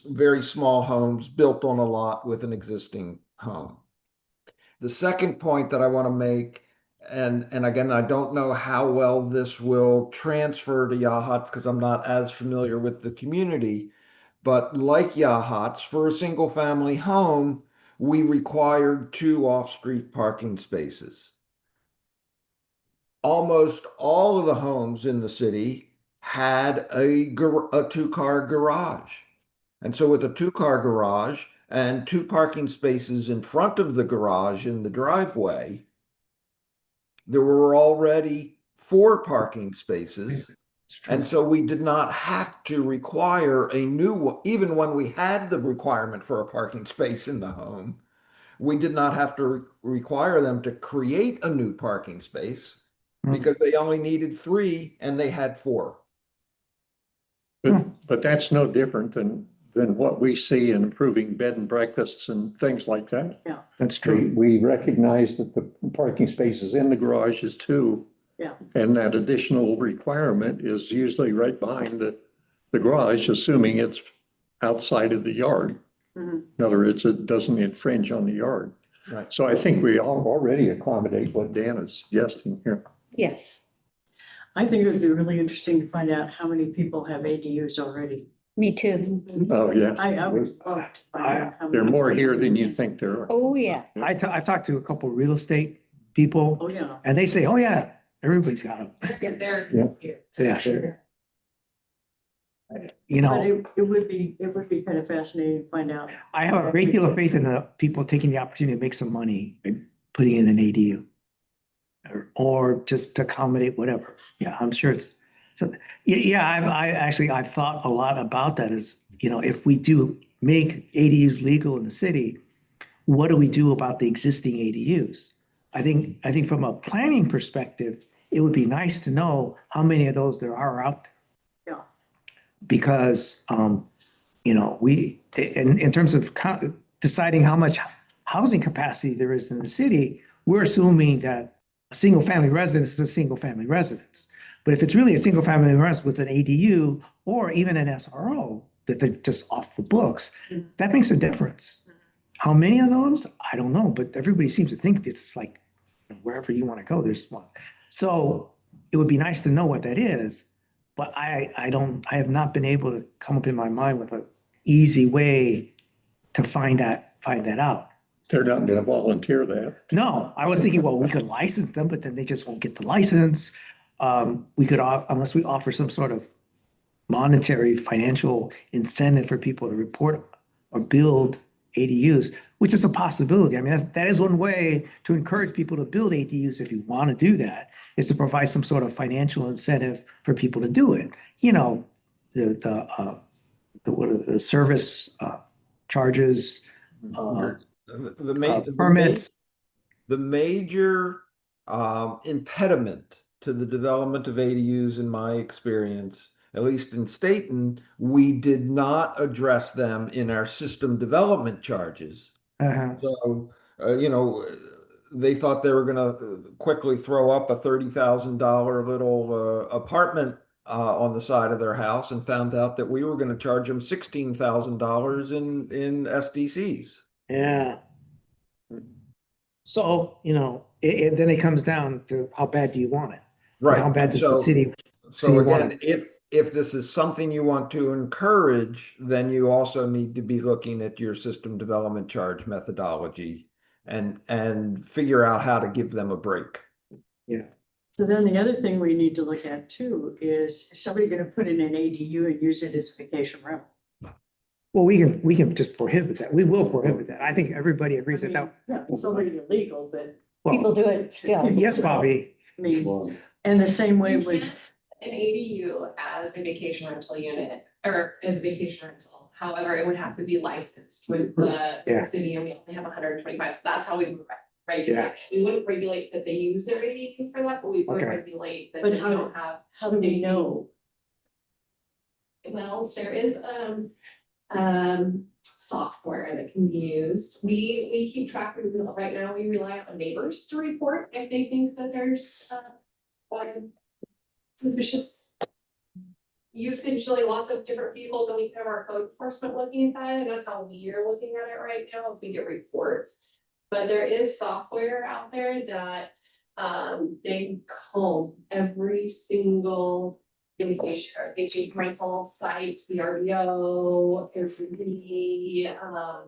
Speaker 2: very small homes built on a lot with an existing home. The second point that I want to make, and again, I don't know how well this will transfer to Yahats because I'm not as familiar with the community, but like Yahats, for a single family home, we required 2 off-street parking spaces. Almost all of the homes in the city had a 2-car garage. And so with a 2-car garage and 2 parking spaces in front of the garage in the driveway, there were already 4 parking spaces. And so we did not have to require a new one, even when we had the requirement for a parking space in the home, we did not have to require them to create a new parking space. because they only needed 3 and they had 4.
Speaker 6: But that's no different than what we see in improving bed and breakfasts and things like that.
Speaker 1: That's
Speaker 6: We recognize that the parking spaces in the garages too.
Speaker 8: Yeah.
Speaker 6: And that additional requirement is usually right behind the garage, assuming it's outside of the yard.
Speaker 8: Mhm.
Speaker 6: In other words, it doesn't infringe on the yard.
Speaker 2: Right.
Speaker 6: So I think we all already accommodate what Dan is suggesting here.
Speaker 5: Yes,
Speaker 8: I think it would be really interesting to find out how many people have ADUs already.
Speaker 5: me too.
Speaker 6: Oh, yeah.
Speaker 8: I would love to find out how
Speaker 6: There are
Speaker 8: many.
Speaker 6: more here than you think there are.
Speaker 5: Oh, yeah.
Speaker 1: I've talked to a couple of real estate people
Speaker 8: Oh, yeah.
Speaker 1: and they say, oh yeah, everybody's got them.
Speaker 10: Get there.
Speaker 6: Yeah.
Speaker 1: Yeah. You
Speaker 8: But
Speaker 1: know,
Speaker 8: it would be kind of fascinating to find out.
Speaker 1: I have a great deal of faith in the people taking the opportunity to make some money and putting in an ADU. Or just to accommodate whatever. Yeah, I'm sure it's, so, yeah, I've thought a lot about that is, you know, if we do make ADUs legal in the city, what do we do about the existing ADUs? I think from a planning perspective, it would be nice to know how many of those there are out there.
Speaker 8: Yeah.
Speaker 1: Because, you know, in terms of deciding how much housing capacity there is in the city, we're assuming that a single family residence is a single family residence. But if it's really a single family residence with an ADU or even an SRO, that they're just off the books, that makes a difference. How many of those? I don't know, but everybody seems to think it's like wherever you want to go, there's one. So it would be nice to know what that is, but I have not been able to come up in my mind with an easy way to find that out.
Speaker 6: They're not going to volunteer that.
Speaker 1: No, I was thinking, well, we could license them, but then they just won't get the license. We could, unless we offer some sort of monetary financial incentive for people to report or build ADUs, which is a possibility. I mean, that is one way to encourage people to build ADUs if you want to do that, is to provide some sort of financial incentive for people to do it. You know, the service charges, permits.
Speaker 2: The major impediment to the development of ADUs, in my experience, at least in Staten, we did not address them in our system development charges. So, you know, they thought they were going to quickly throw up a $30,000 little apartment on the side of their house and found out that we were going to charge them $16,000 in SDCs.
Speaker 1: Yeah. So, you know, then it comes down to how bad do you want it?
Speaker 2: Right.
Speaker 1: How bad does the city?
Speaker 2: So again, if this is something you want to encourage, then you also need to be looking at your system development charge methodology and figure out how to give them a break.
Speaker 1: Yeah.
Speaker 8: So then the other thing we need to look at too is somebody going to put in an ADU and use it as a vacation rental?
Speaker 1: Well, we can just prohibit that. We will prohibit that. I think everybody agrees that.
Speaker 8: Yeah, it's already illegal, but
Speaker 5: People do it still.
Speaker 1: Yes, Bobby.
Speaker 8: I mean, and the same way with.
Speaker 10: An ADU as a vacation rental unit or as a vacation rental. However, it would have to be licensed with the
Speaker 1: Yeah.
Speaker 10: city and we only have 125. So that's how we would regulate. it. We wouldn't regulate that they use their ADU for that, but we would
Speaker 1: Okay.
Speaker 10: regulate that
Speaker 8: But
Speaker 10: they
Speaker 8: how-
Speaker 10: don't have.
Speaker 8: How do we know?
Speaker 10: Well, there is software that can be used. We keep track of right now. We rely on neighbors to report if they think that there's suspicious usage, like lots of different vehicles, and we have our code enforcement looking at that, and that's how we are looking at it right now, if we get reports. But there is software out there that they comb every single vacation or vacation rental site, VRBO, Airbnb,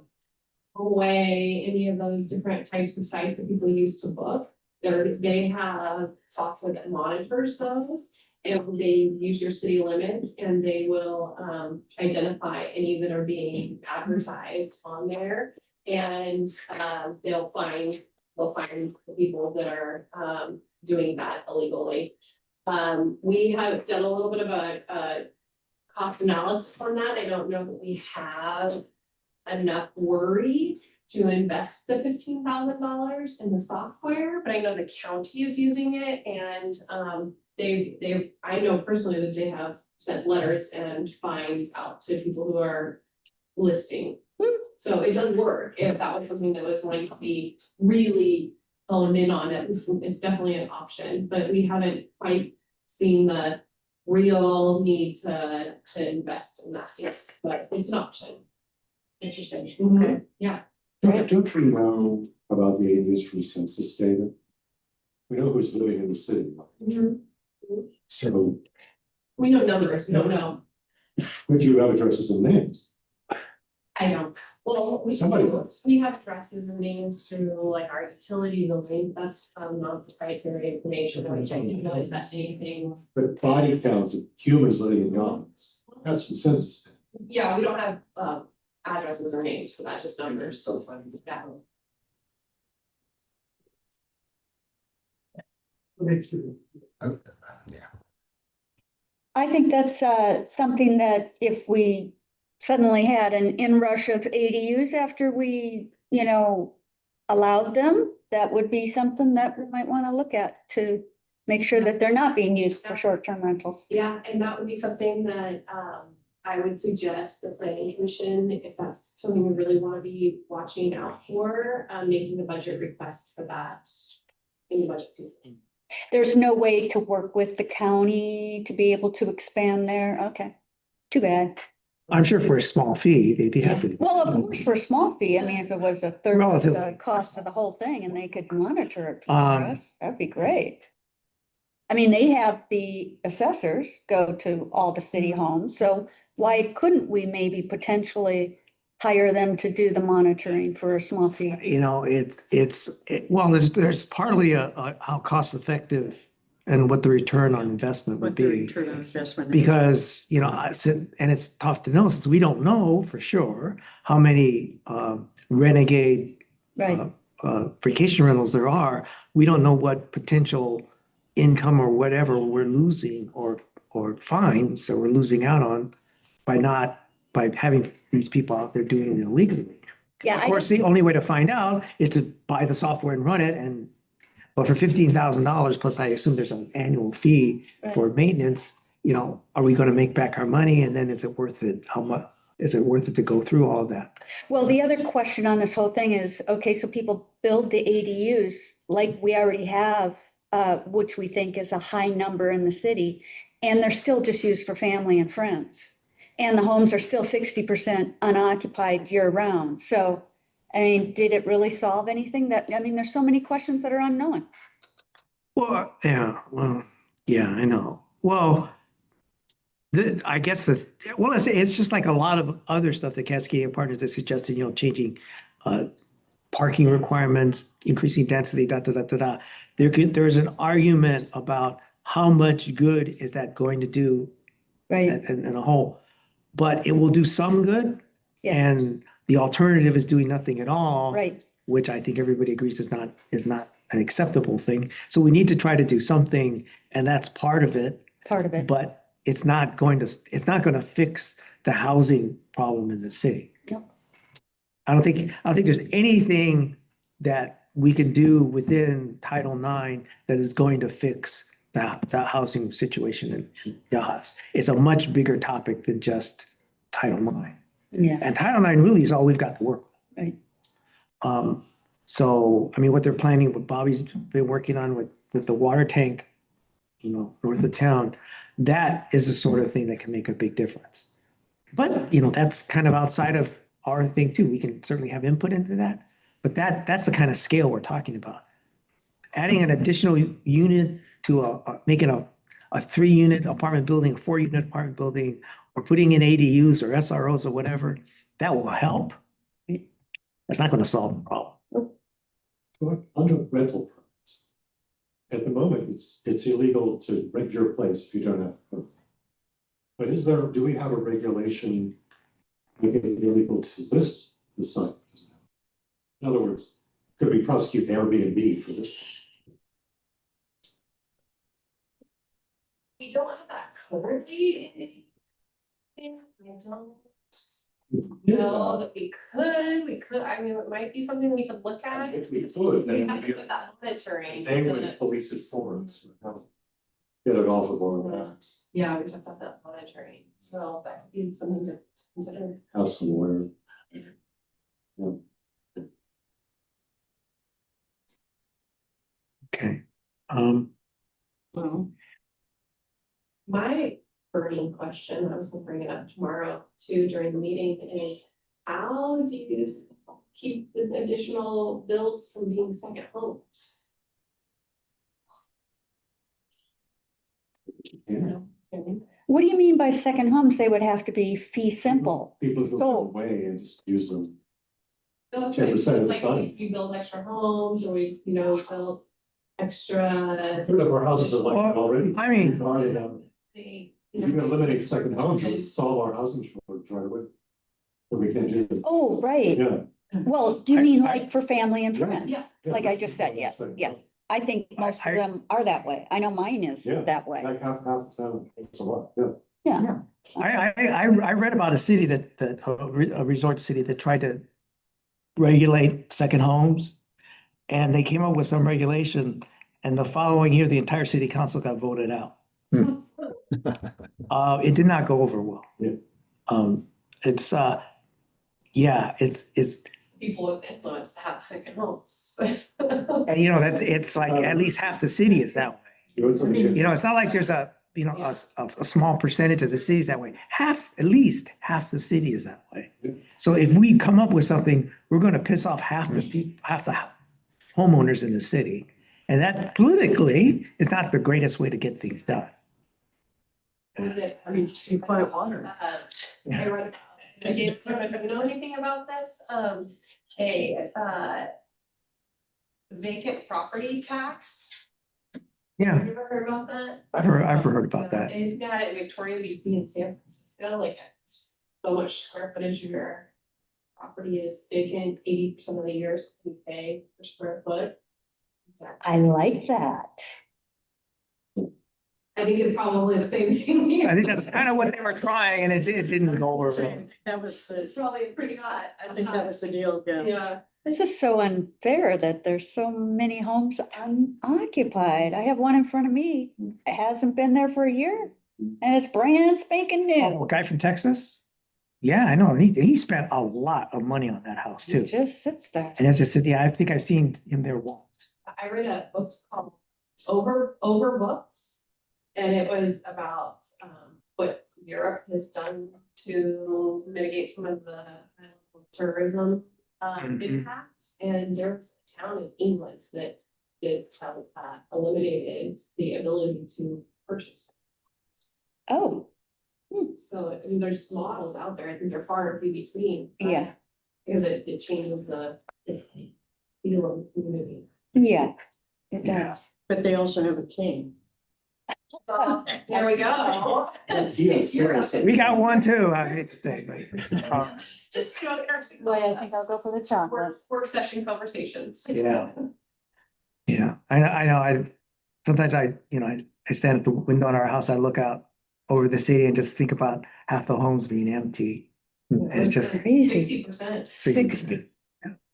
Speaker 10: Away, any of those different types of sites that people use to book. They have software that monitors those. And they use your city limits and they will identify any that are being advertised on there. And they'll find the people that are doing that illegally. We have done a little bit of a cost analysis on that. I don't know that we have enough worry to invest the $15,000 in the software, but I know the county is using it and I know personally that they have sent letters and fines out to people who are listing. So it does work if that was something that was going to be really honed in on it. It's definitely an option, but we haven't quite seen the real need to invest in that yet, but it's an option.
Speaker 3: Interesting.
Speaker 10: Okay. Yeah.
Speaker 9: Don't we know about the ADUs from census data? We know who's living in the city. So
Speaker 10: We know numbers, we don't know.
Speaker 9: would you have addresses and names?
Speaker 10: I don't, well,
Speaker 9: Somebody does.
Speaker 10: we have addresses and names through like our utility billing, that's non-proprietary information, which I didn't know is that anything.
Speaker 9: But body count of humans living in yards, that's the census data.
Speaker 10: Yeah, we don't have addresses or names for that, just numbers. Yeah.
Speaker 5: I think that's something that if we suddenly had an inrush of ADUs after we, allowed them, that would be something that we might want to look at to make sure that they're not being used for short-term rentals.
Speaker 10: Yeah, and that would be something that I would suggest the planning commission, if that's something we really want to be watching out for, making the budget request for that in the budget season.
Speaker 5: There's no way to work with the county to be able to expand there. Okay, too bad.
Speaker 1: I'm sure for a small fee, they'd be happy.
Speaker 5: Well, of course, for a small fee, I mean, if it was a third of
Speaker 1: Relative.
Speaker 5: the cost of the whole thing and they could monitor it for
Speaker 1: Um,
Speaker 5: us, that'd be great. I mean, they have the assessors go to all the city homes, so why couldn't we maybe potentially hire them to do the monitoring for a small fee?
Speaker 1: Well, there's partly a how cost effective and what the return on investment would
Speaker 8: What the
Speaker 1: be.
Speaker 8: return on investment is.
Speaker 1: Because, and it's tough to know since we don't know for sure how many renegade
Speaker 5: Right,
Speaker 1: vacation rentals there are. We don't know what potential income or whatever we're losing or fines that we're losing out on by having these people out there doing it illegally.
Speaker 5: yeah,
Speaker 1: Of course, the only way to find out is to buy the software and run it but for $15,000, plus I assume there's an annual fee for maintenance, are we gonna make back our money? And then is it worth it? How much, is it worth it to go through all of that?
Speaker 5: well, the other question on this whole thing is, okay, so people build the ADUs like we already have, which we think is a high number in the city, and they're still just used for family and friends. And the homes are still 60% unoccupied year round. So, I mean, did it really solve anything? There's so many questions that are unknown.
Speaker 1: Well, yeah, I know. Well, I guess it's just like a lot of other stuff that Cascadia Partners has suggested, changing parking requirements, increasing density, da, da, da, da, da. There's an argument about how much good is that going to do
Speaker 5: Right,
Speaker 1: in a whole. But it will do some good.
Speaker 5: yes,
Speaker 1: And the alternative is doing nothing at all.
Speaker 5: right,
Speaker 1: Which I think everybody agrees is not an acceptable thing. So we need to try to do something, and that's part of it.
Speaker 5: part of it.
Speaker 1: But it's not going to fix the housing problem in the city.
Speaker 5: Nope.
Speaker 1: I don't think there's anything that we can do within Title IX that is going to fix the housing situation in Yachts. It's a much bigger topic than just Title IX.
Speaker 5: Yeah,
Speaker 1: And Title IX really is all we've got to work with.
Speaker 5: right.
Speaker 1: So, what they're planning, what Bobby's been working on with the water tank, north of town, that is the sort of thing that can make a big difference. But, that's kind of outside of our thing too. We can certainly have input into that, but that's the kind of scale we're talking about. Adding an additional unit to making a 3-unit apartment building, a 4-unit apartment building, or putting in ADUs or SROs or whatever, that will help. That's not going to solve the problem.
Speaker 9: Under rental permits, at the moment, it's illegal to rent your place if you don't have a permit. But do we have a regulation making it illegal to list the site? In other words, could we prosecute Airbnb for this?
Speaker 10: We don't have that currently. I don't know that we could could, I mean, it might be something we could look at.
Speaker 9: If we could,
Speaker 10: We
Speaker 9: then
Speaker 10: have to get that monitoring.
Speaker 9: they
Speaker 10: to-
Speaker 9: would police it for us. Get it off of our backs.
Speaker 10: Yeah, we have to have that monitoring, so that could be something to consider.
Speaker 9: House aware.
Speaker 1: Okay.
Speaker 8: Well,
Speaker 10: My burning question, I was gonna bring it up tomorrow too during the meeting, is how do you keep the additional builds from being second homes?
Speaker 9: Yeah.
Speaker 5: What do you mean by second homes? They would have to be fee simple.
Speaker 9: People go
Speaker 5: So-
Speaker 9: away and just use them.
Speaker 10: No, that's right,
Speaker 9: 10%
Speaker 10: so
Speaker 9: of
Speaker 10: it's
Speaker 9: the
Speaker 10: like
Speaker 9: time.
Speaker 10: you build extra homes, or we build extra.
Speaker 9: Third of our houses are like that already.
Speaker 1: I mean-
Speaker 9: We've already done it. If you can eliminate second homes, it would solve our housing shortage right away. But we can't do it.
Speaker 5: Oh, right.
Speaker 9: Yeah.
Speaker 5: Well, do you mean like for family and friends?
Speaker 10: Yeah.
Speaker 9: Yeah,
Speaker 5: Like I
Speaker 9: that's
Speaker 5: just said, yes,
Speaker 9: second
Speaker 5: yes.
Speaker 9: house.
Speaker 5: I think most of them are that way. I know mine is
Speaker 9: Yeah.
Speaker 5: that way.
Speaker 9: Like half the time, it's a lot, yeah.
Speaker 5: Yeah.
Speaker 4: I read about a city a resort city that tried to regulate second homes. And they came up with some regulation, and the following year, the entire city council got voted out. It did not go over well.
Speaker 9: Yeah.
Speaker 4: It's, yeah, it's,
Speaker 10: People with influence to have second homes.
Speaker 4: and you know, it's like at least half the city is that way. You know, it's not like there's a small percentage of the cities that way. At least half the city is that way. So if we come up with something, we're gonna piss off half the people, half the homeowners in the city. And that politically is not the greatest way to get things done.
Speaker 10: Was it?
Speaker 8: I mean, just do quiet water.
Speaker 10: I read about, I don't know if you know anything about this, vacant property tax.
Speaker 1: Yeah,
Speaker 10: Have you ever heard about that?
Speaker 1: I've heard about that.
Speaker 10: They had it in Victoria, BC and San Francisco, like so much square footage of your property is vacant, 80% of the years you pay per square foot.
Speaker 5: I like that.
Speaker 10: I think it's probably the same thing here.
Speaker 1: I think that's kind of what they were trying and it didn't go over well.
Speaker 8: That was,
Speaker 10: It's probably pretty hot.
Speaker 8: I think that was the deal, yeah.
Speaker 10: Yeah.
Speaker 5: This is so unfair that there's so many homes unoccupied. I have one in front of me. It hasn't been there for a year and it's brand spanking
Speaker 1: Oh,
Speaker 5: new.
Speaker 1: a guy from Texas? Yeah, I know. He spent a lot of money on that house
Speaker 5: It
Speaker 1: too.
Speaker 5: just sits there.
Speaker 1: And it's just, yeah, I think I've seen him there once.
Speaker 10: I read a book called Over Books. And it was about what Europe has done to mitigate some of the tourism
Speaker 1: Mhm.
Speaker 10: impacts. And there's a town in England that eliminated the ability to purchase.
Speaker 5: Oh,
Speaker 10: So I mean, there's models out there. I think they're far and few between.
Speaker 5: Yeah.
Speaker 10: Because it changes the feel of the community.
Speaker 5: yeah, it
Speaker 1: Yeah.
Speaker 5: does.
Speaker 8: But they also have a king.
Speaker 10: There we go.
Speaker 9: Yes, seriously.
Speaker 1: We got one too, I hate to say, but.
Speaker 10: Just, nursing.
Speaker 5: Boy, I think I'll go for the chocolate.
Speaker 10: Work session conversations.
Speaker 1: Yeah. Yeah, I know, sometimes I stand at the window in our house, I look out over the city and just think about half the homes being empty. And it's just
Speaker 5: Crazy.
Speaker 10: 60%.
Speaker 1: 60.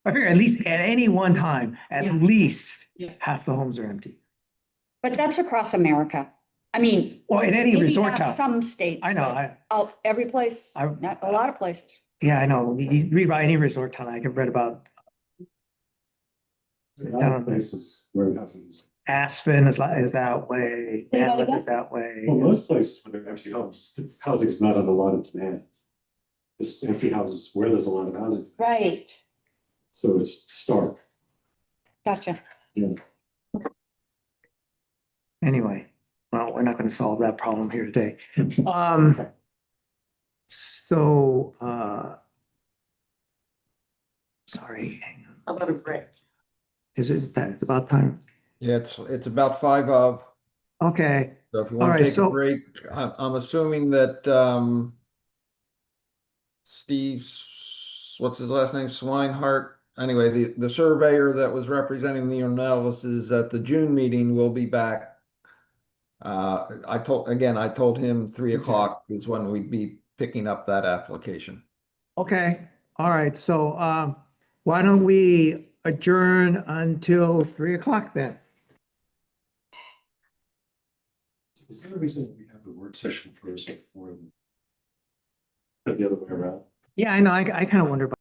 Speaker 1: I figure at least at any one time, at
Speaker 10: Yeah.
Speaker 1: least
Speaker 10: Yeah.
Speaker 1: half the homes are empty.
Speaker 5: But that's across America. I mean.
Speaker 1: Well, in any
Speaker 5: maybe
Speaker 1: resort
Speaker 5: not
Speaker 1: town,
Speaker 5: Some states.
Speaker 1: I know,
Speaker 5: but every place, not a lot of places.
Speaker 1: yeah, I know, you read about any resort town, I have read about
Speaker 9: A lot of places where it happens.
Speaker 1: Aspen is that way,
Speaker 5: Say that
Speaker 1: Antelope
Speaker 5: again?
Speaker 1: is that way.
Speaker 9: Well, most places where there are empty homes, housing's not on a lot of demand. It's empty houses where there's a lot of housing,
Speaker 5: Right.
Speaker 9: so it's stark.
Speaker 5: Gotcha.
Speaker 1: Anyway, well, we're not gonna solve that problem here today. So, sorry, hang on.
Speaker 8: How about a break?
Speaker 1: It's about time?
Speaker 2: Yeah, it's about 5 of,
Speaker 1: Okay,
Speaker 2: so if you
Speaker 1: All
Speaker 2: want
Speaker 1: right,
Speaker 2: to take a
Speaker 1: so-
Speaker 2: break, I'm assuming that what's his last name, Swinehart? Anyway, the surveyor that was representing the analysis at the June meeting will be back. I told him 3 o'clock is when we'd be picking up that application.
Speaker 1: okay, all right, so, Why don't we adjourn until 3 o'clock then?
Speaker 9: Is there a reason we have the work session first before the other way around?
Speaker 1: Yeah, I know. I kind of wonder about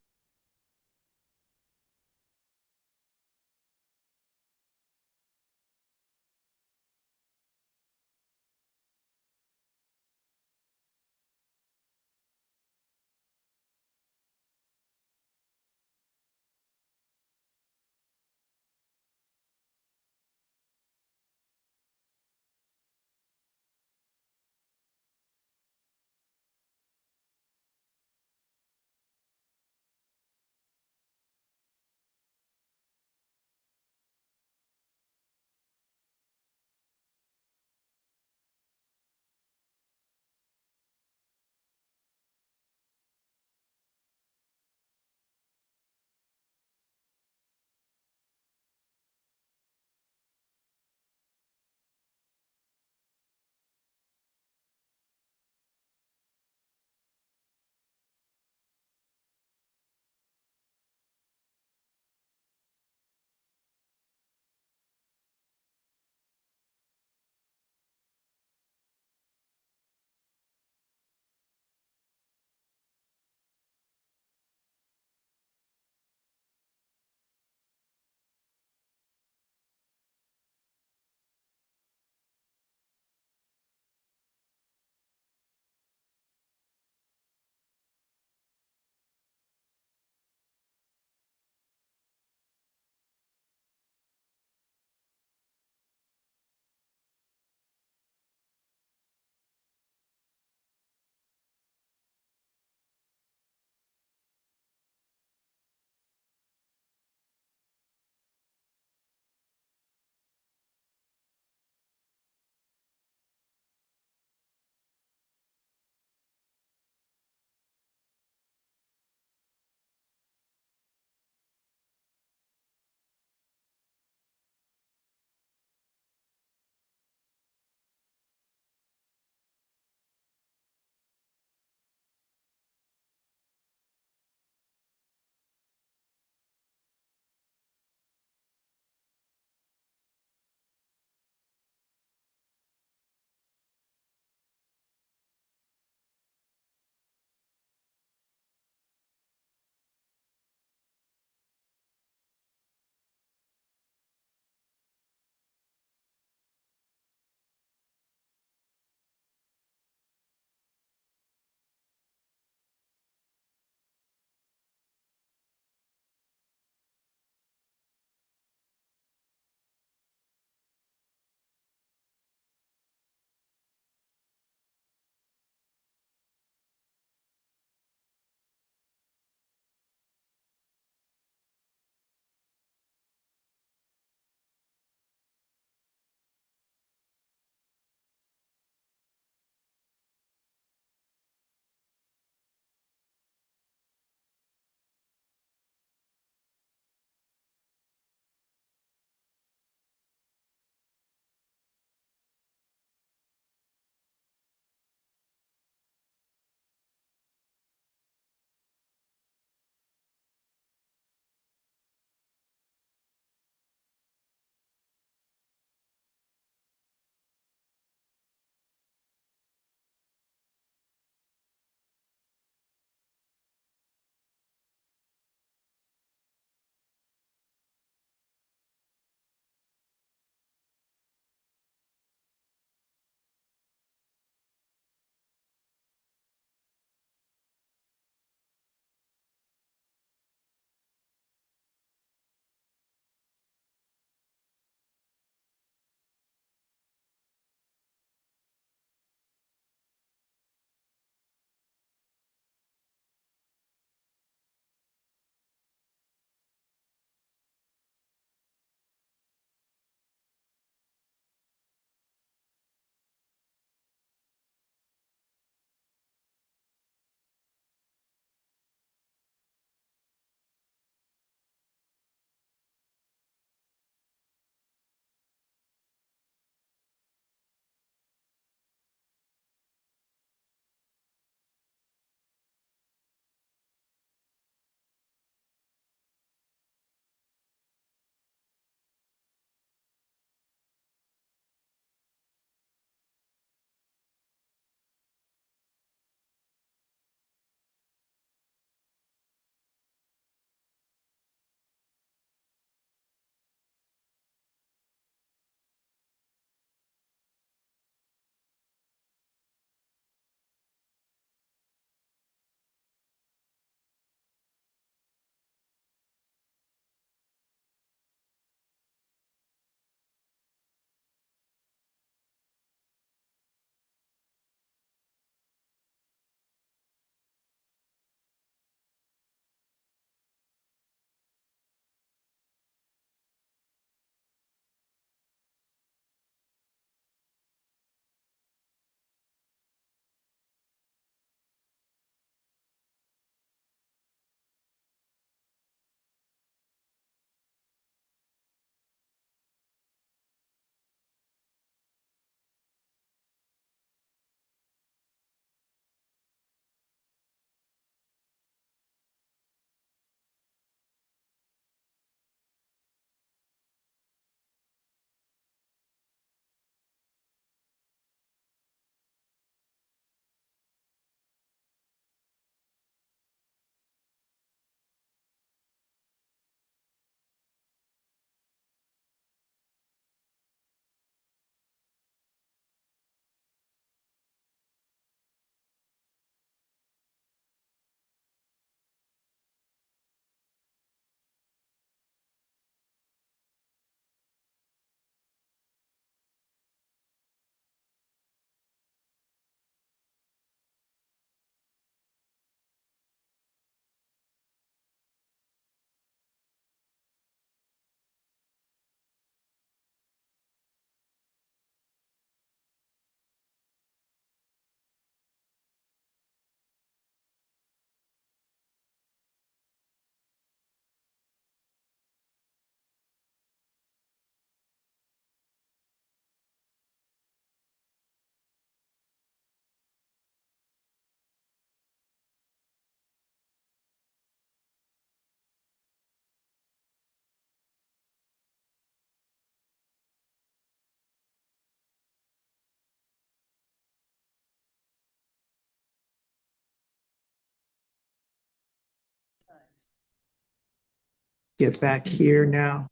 Speaker 1: get back here now.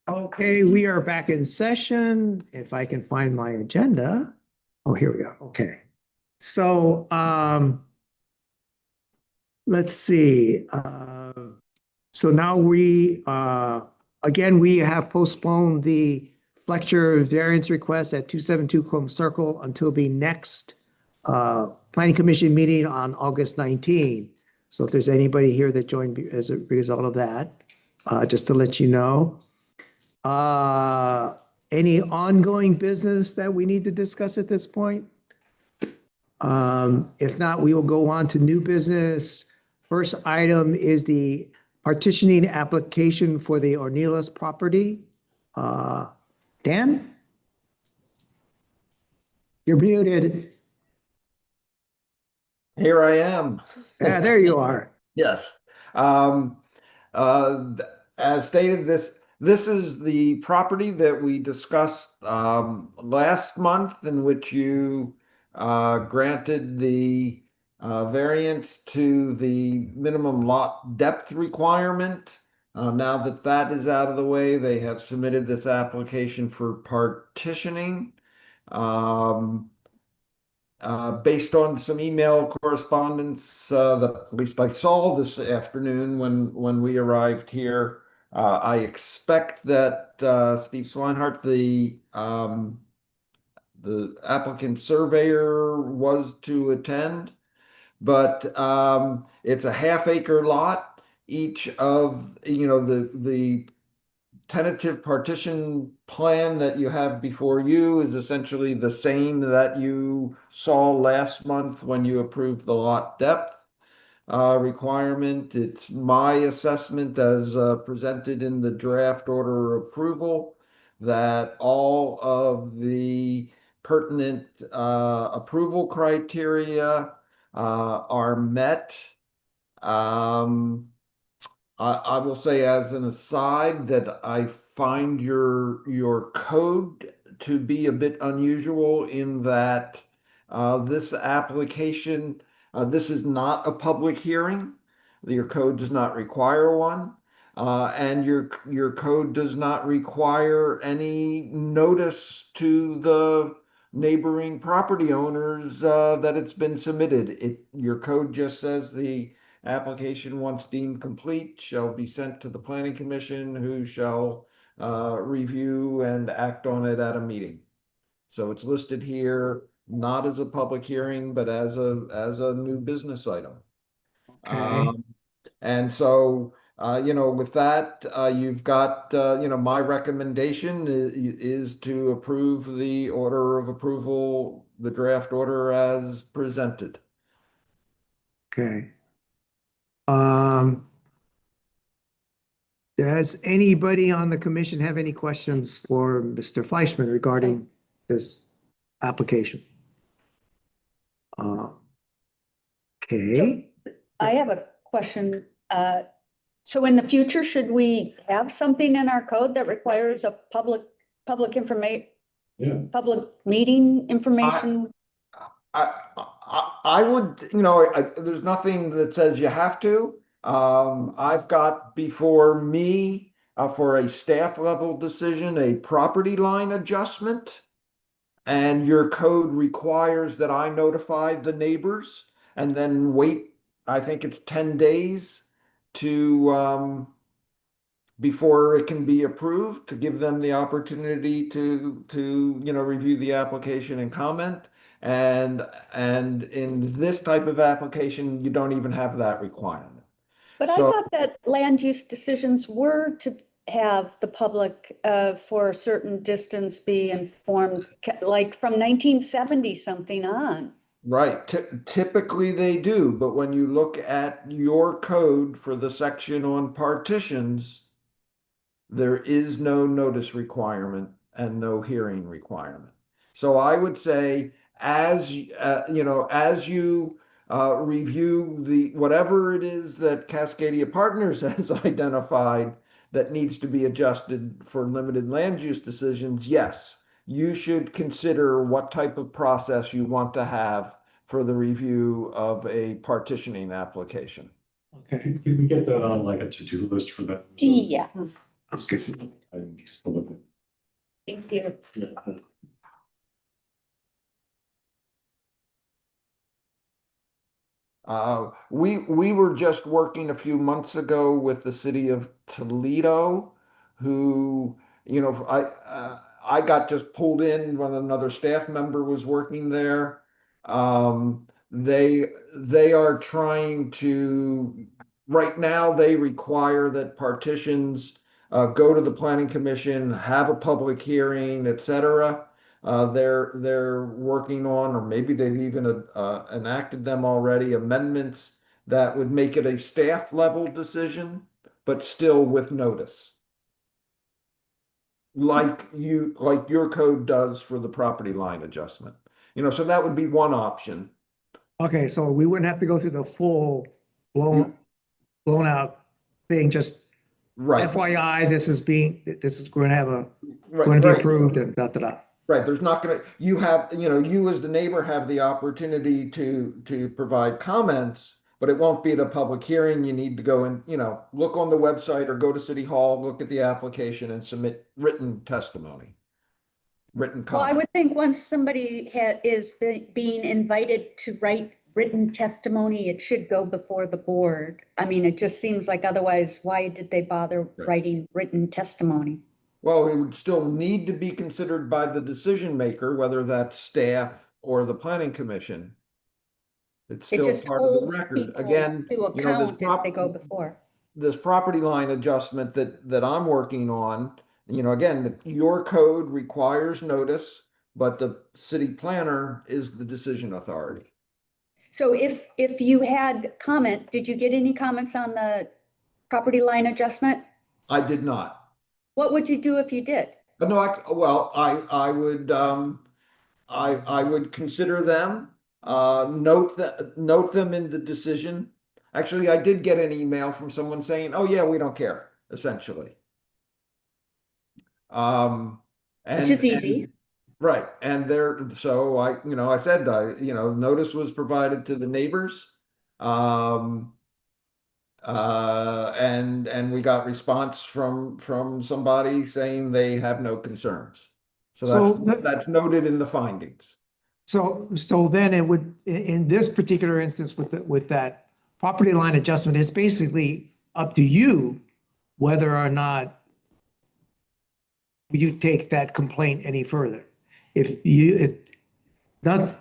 Speaker 1: Okay, we are back in session. If I can find my agenda. Oh, here we go. Okay. So, let's see. So now again, we have postponed the Fletcher variance request at 272 Chrome Circle until the next planning commission meeting on August 19. So if there's anybody here that joined as a result of that, just to let you know. Any ongoing business that we need to discuss at this point? If not, we will go on to new business. First item is the partitioning application for the Ornelas property. Dan? You're muted.
Speaker 2: Here I am.
Speaker 1: Yeah, there you are.
Speaker 2: Yes. As stated, this is the property that we discussed last month, in which you granted the variance to the minimum lot depth requirement. Now that that is out of the way, they have submitted this application for partitioning. Based on some email correspondence that at least I saw this afternoon when we arrived here, I expect that Steve Swinehart, the applicant surveyor, was to attend, but it's a half-acre lot. Each of the tentative partition plan that you have before you is essentially the same that you saw last month when you approved the lot depth requirement. It's my assessment, as presented in the draft order of approval, that all of the pertinent approval criteria are met. I will say, as an aside, that I find your code to be a bit unusual in that this application, this is not a public hearing. Your code does not require one. And your code does not require any notice to the neighboring property owners that it's been submitted. Your code just says the application, once deemed complete, shall be sent to the planning commission, who shall review and act on it at a meeting. So it's listed here not as a public hearing, but as a new business item.
Speaker 1: Okay.
Speaker 2: And so, with that, you've got, my recommendation is to approve the order of approval, the draft order as presented.
Speaker 1: Okay. Does anybody on the commission have any questions for Mr. Fleischman regarding this application? Okay.
Speaker 5: I have a question. So in the future, should we have something in our code that requires a public information,
Speaker 9: Yeah.
Speaker 5: public meeting information?
Speaker 2: I would, there's nothing that says you have to. I've got before me for a staff level decision, a property line adjustment. And your code requires that I notify the neighbors and then wait, I think it's 10 days to before it can be approved, to give them the opportunity to review the application and comment. And in this type of application, you don't even have that requirement.
Speaker 5: But I
Speaker 2: So-
Speaker 5: thought that land use decisions were to have the public for a certain distance be informed, like from 1970 something on.
Speaker 2: Right. Typically they do, but when you look at your code for the section on partitions, there is no notice requirement and no hearing requirement. So I would say, as as you review whatever it is that Cascadia Partners has identified that needs to be adjusted for limited land use decisions, yes, you should consider what type of process you want to have for the review of a partitioning application.
Speaker 4: Okay.
Speaker 9: Can we get that on like a to-do list for them?
Speaker 5: Yeah,
Speaker 9: Okay. I'm just a little bit.
Speaker 5: thank you.
Speaker 9: Yeah.
Speaker 2: We were just working a few months ago with the city of Toledo, who, you know, I got just pulled in when another staff member was working there. They are trying to, right now, they require that partitions go to the planning commission, have a public hearing, et cetera. They're working on, or maybe they've even enacted them already, amendments that would make it a staff level decision, but still with notice. Like your code does for the property line adjustment. You know, so that would be one option.
Speaker 4: Okay, so we wouldn't have to go through the full blown out thing, just
Speaker 2: Right,
Speaker 4: FYI, this is going to have a,
Speaker 2: right,
Speaker 4: going to be
Speaker 2: right.
Speaker 4: approved and da, da, da.
Speaker 2: Right, there's not gonna, you have, you know, you as the neighbor have the opportunity to provide comments, but it won't be at a public hearing. You need to go and, you know, look on the website or go to City Hall, look at the application and submit written testimony. Written
Speaker 5: Well, I
Speaker 2: comment.
Speaker 5: would think once somebody is being invited to write written testimony, it should go before the board. I mean, it just seems like otherwise, why did they bother
Speaker 2: Right.
Speaker 5: writing written testimony?
Speaker 2: Well, it would still need to be considered by the decision maker, whether that's staff or the planning commission. It's
Speaker 5: It
Speaker 2: still
Speaker 5: just
Speaker 2: part of the
Speaker 5: holds
Speaker 2: record.
Speaker 5: people
Speaker 2: Again,
Speaker 5: to
Speaker 2: you know, this
Speaker 5: account if they go before.
Speaker 2: this property line adjustment that I'm working on, you know, again, your code requires notice, but the city planner is the decision authority.
Speaker 5: So if you had comment, did you get any comments on the property line adjustment?
Speaker 2: I did not.
Speaker 5: What would you do if you did?
Speaker 2: But no, I would I would consider them, note them in the decision. Actually, I did get an email from someone saying, "Oh yeah, we don't care," essentially.
Speaker 5: Which is easy.
Speaker 2: Right, and so I said, notice was provided to the neighbors. And we got response from somebody saying they have no concerns. So that's noted in the findings.
Speaker 4: So then it would, in this particular instance with that property line adjustment, it's basically up to you whether or not you take that complaint any further. If not,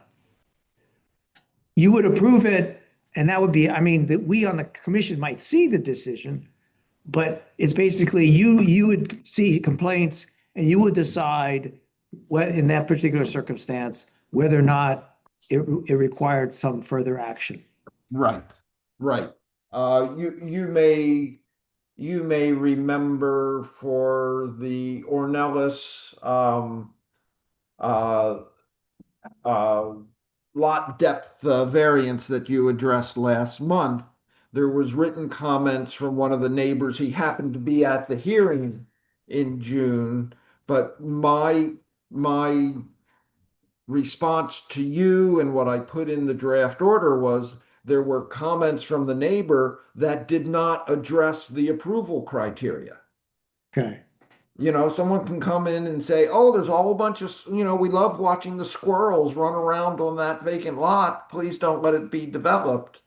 Speaker 4: you would approve it, and that would be, I mean, that we on the commission might see the decision, but it's basically you would see complaints and you would decide what, in that particular circumstance, whether or not it required some further action.
Speaker 2: Right, right. You may remember for the Ornelas lot depth variance that you addressed last month. There was written comments from one of the neighbors. He happened to be at the hearing in June, but my response to you and what I put in the draft order was there were comments from the neighbor that did not address the approval criteria.
Speaker 4: Okay.
Speaker 2: You know, someone can come in and say, oh, there's a whole bunch of, we love watching the squirrels run around on that vacant lot. Please don't let it be developed.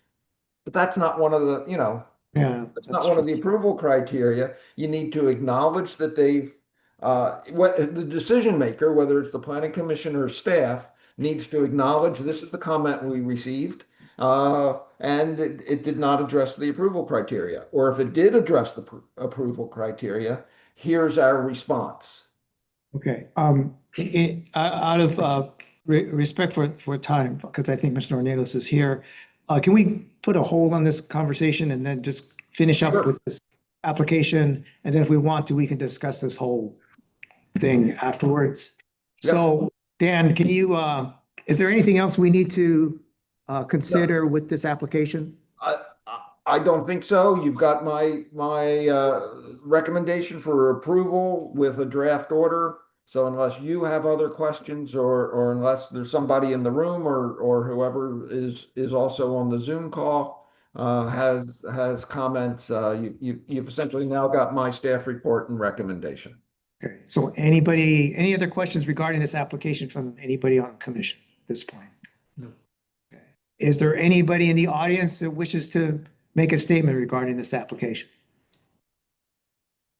Speaker 2: But that's not one of the,
Speaker 4: Yeah.
Speaker 2: that's not one of the approval criteria. You need to acknowledge that they've, what the decision maker, whether it's the planning commission or staff, needs to acknowledge this is the comment we received. And it did not address the approval criteria. Or if it did address the approval criteria, here's our response.
Speaker 4: Okay. Out of respect for time, because I think Mr. Ornelas is here, can we put a hold on this conversation and then just finish up
Speaker 2: Sure.
Speaker 4: with this application? And then if we want to, we can discuss this whole thing afterwards.
Speaker 2: Yep.
Speaker 4: So Dan, can you, is there anything else we need to consider with this application?
Speaker 2: I don't think so. You've got my recommendation for approval with a draft order. So unless you have other questions or unless there's somebody in the room or whoever is also on the Zoom call, has comments. You've essentially now got my staff report and recommendation.
Speaker 4: Okay, so anybody, any other questions regarding this application from anybody on commission at this point?
Speaker 2: No.
Speaker 4: Okay. Is there anybody in the audience that wishes to make a statement regarding this application?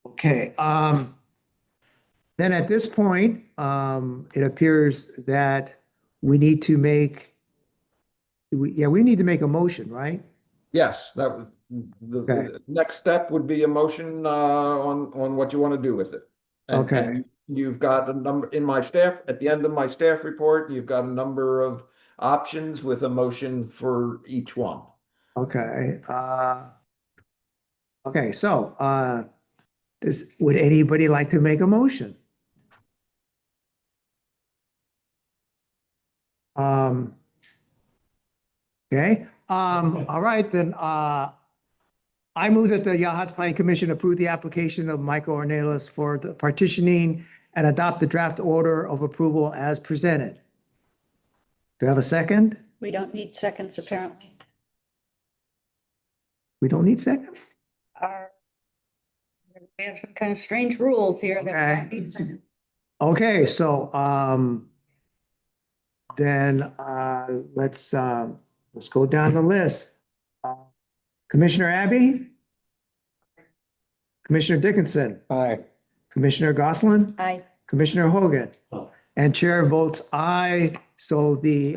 Speaker 4: Okay, then at this point, it appears that we need to make, we need to make a motion, right?
Speaker 2: Yes, that was
Speaker 4: Okay.
Speaker 2: the next step would be a motion on what you want to do with it.
Speaker 4: Okay.
Speaker 2: And you've got a number in my staff, at the end of my staff report, you've got a number of options with a motion for each one.
Speaker 4: Okay, okay, so, would anybody like to make a motion? Okay, all right, then, I move that the Yahats Planning Commission approve the application of Michael Ornelas for the partitioning and adopt the draft order of approval as presented. Do I have a second?
Speaker 5: We don't need seconds, apparently.
Speaker 4: We don't need seconds?
Speaker 5: We have some kind of strange rules here. that we don't need seconds.
Speaker 4: Okay, so, then, let's go down the list. Commissioner Abbey? Commissioner Dickinson?
Speaker 6: Aye.
Speaker 4: Commissioner Goslin?
Speaker 5: Aye.
Speaker 4: Commissioner Hogan?
Speaker 9: Aye.
Speaker 4: And chair votes aye, so the,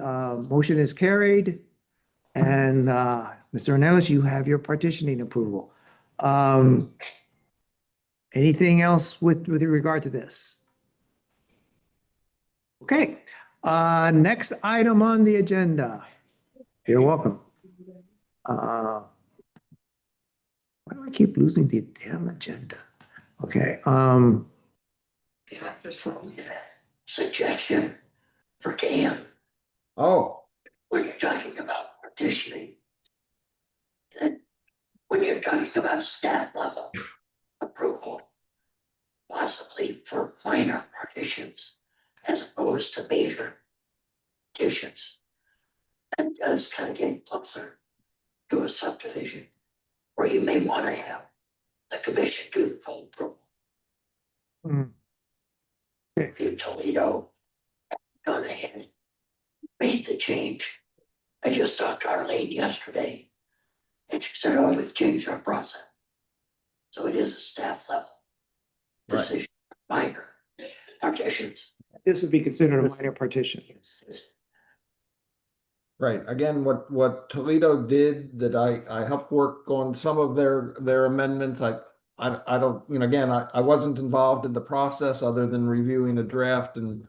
Speaker 4: motion is carried. And, Mr. Ornelas, you have your partitioning approval. Anything else with regard to this? Okay, next item on the agenda. You're welcome. Why do I keep losing the damn agenda? Okay,
Speaker 11: Suggestion for Dan,
Speaker 2: Oh,
Speaker 11: when you're talking about partitioning. Then, when you're talking about staff level approval, possibly for minor partitions as opposed to major partitions. That does kind of get closer to a subdivision where you may want to have the commission do the full approval.
Speaker 4: Hmm.
Speaker 11: If Toledo had gone ahead, made the change. I just talked to Arlene yesterday, and she said, "Oh, we've changed our process." So it is a staff level
Speaker 2: Right.
Speaker 11: decision, minor partitions.
Speaker 4: this would be considered a minor partition.
Speaker 2: right. Again, what Toledo did that I helped work on some of their amendments. I don't, again, I wasn't involved in the process other than reviewing a draft and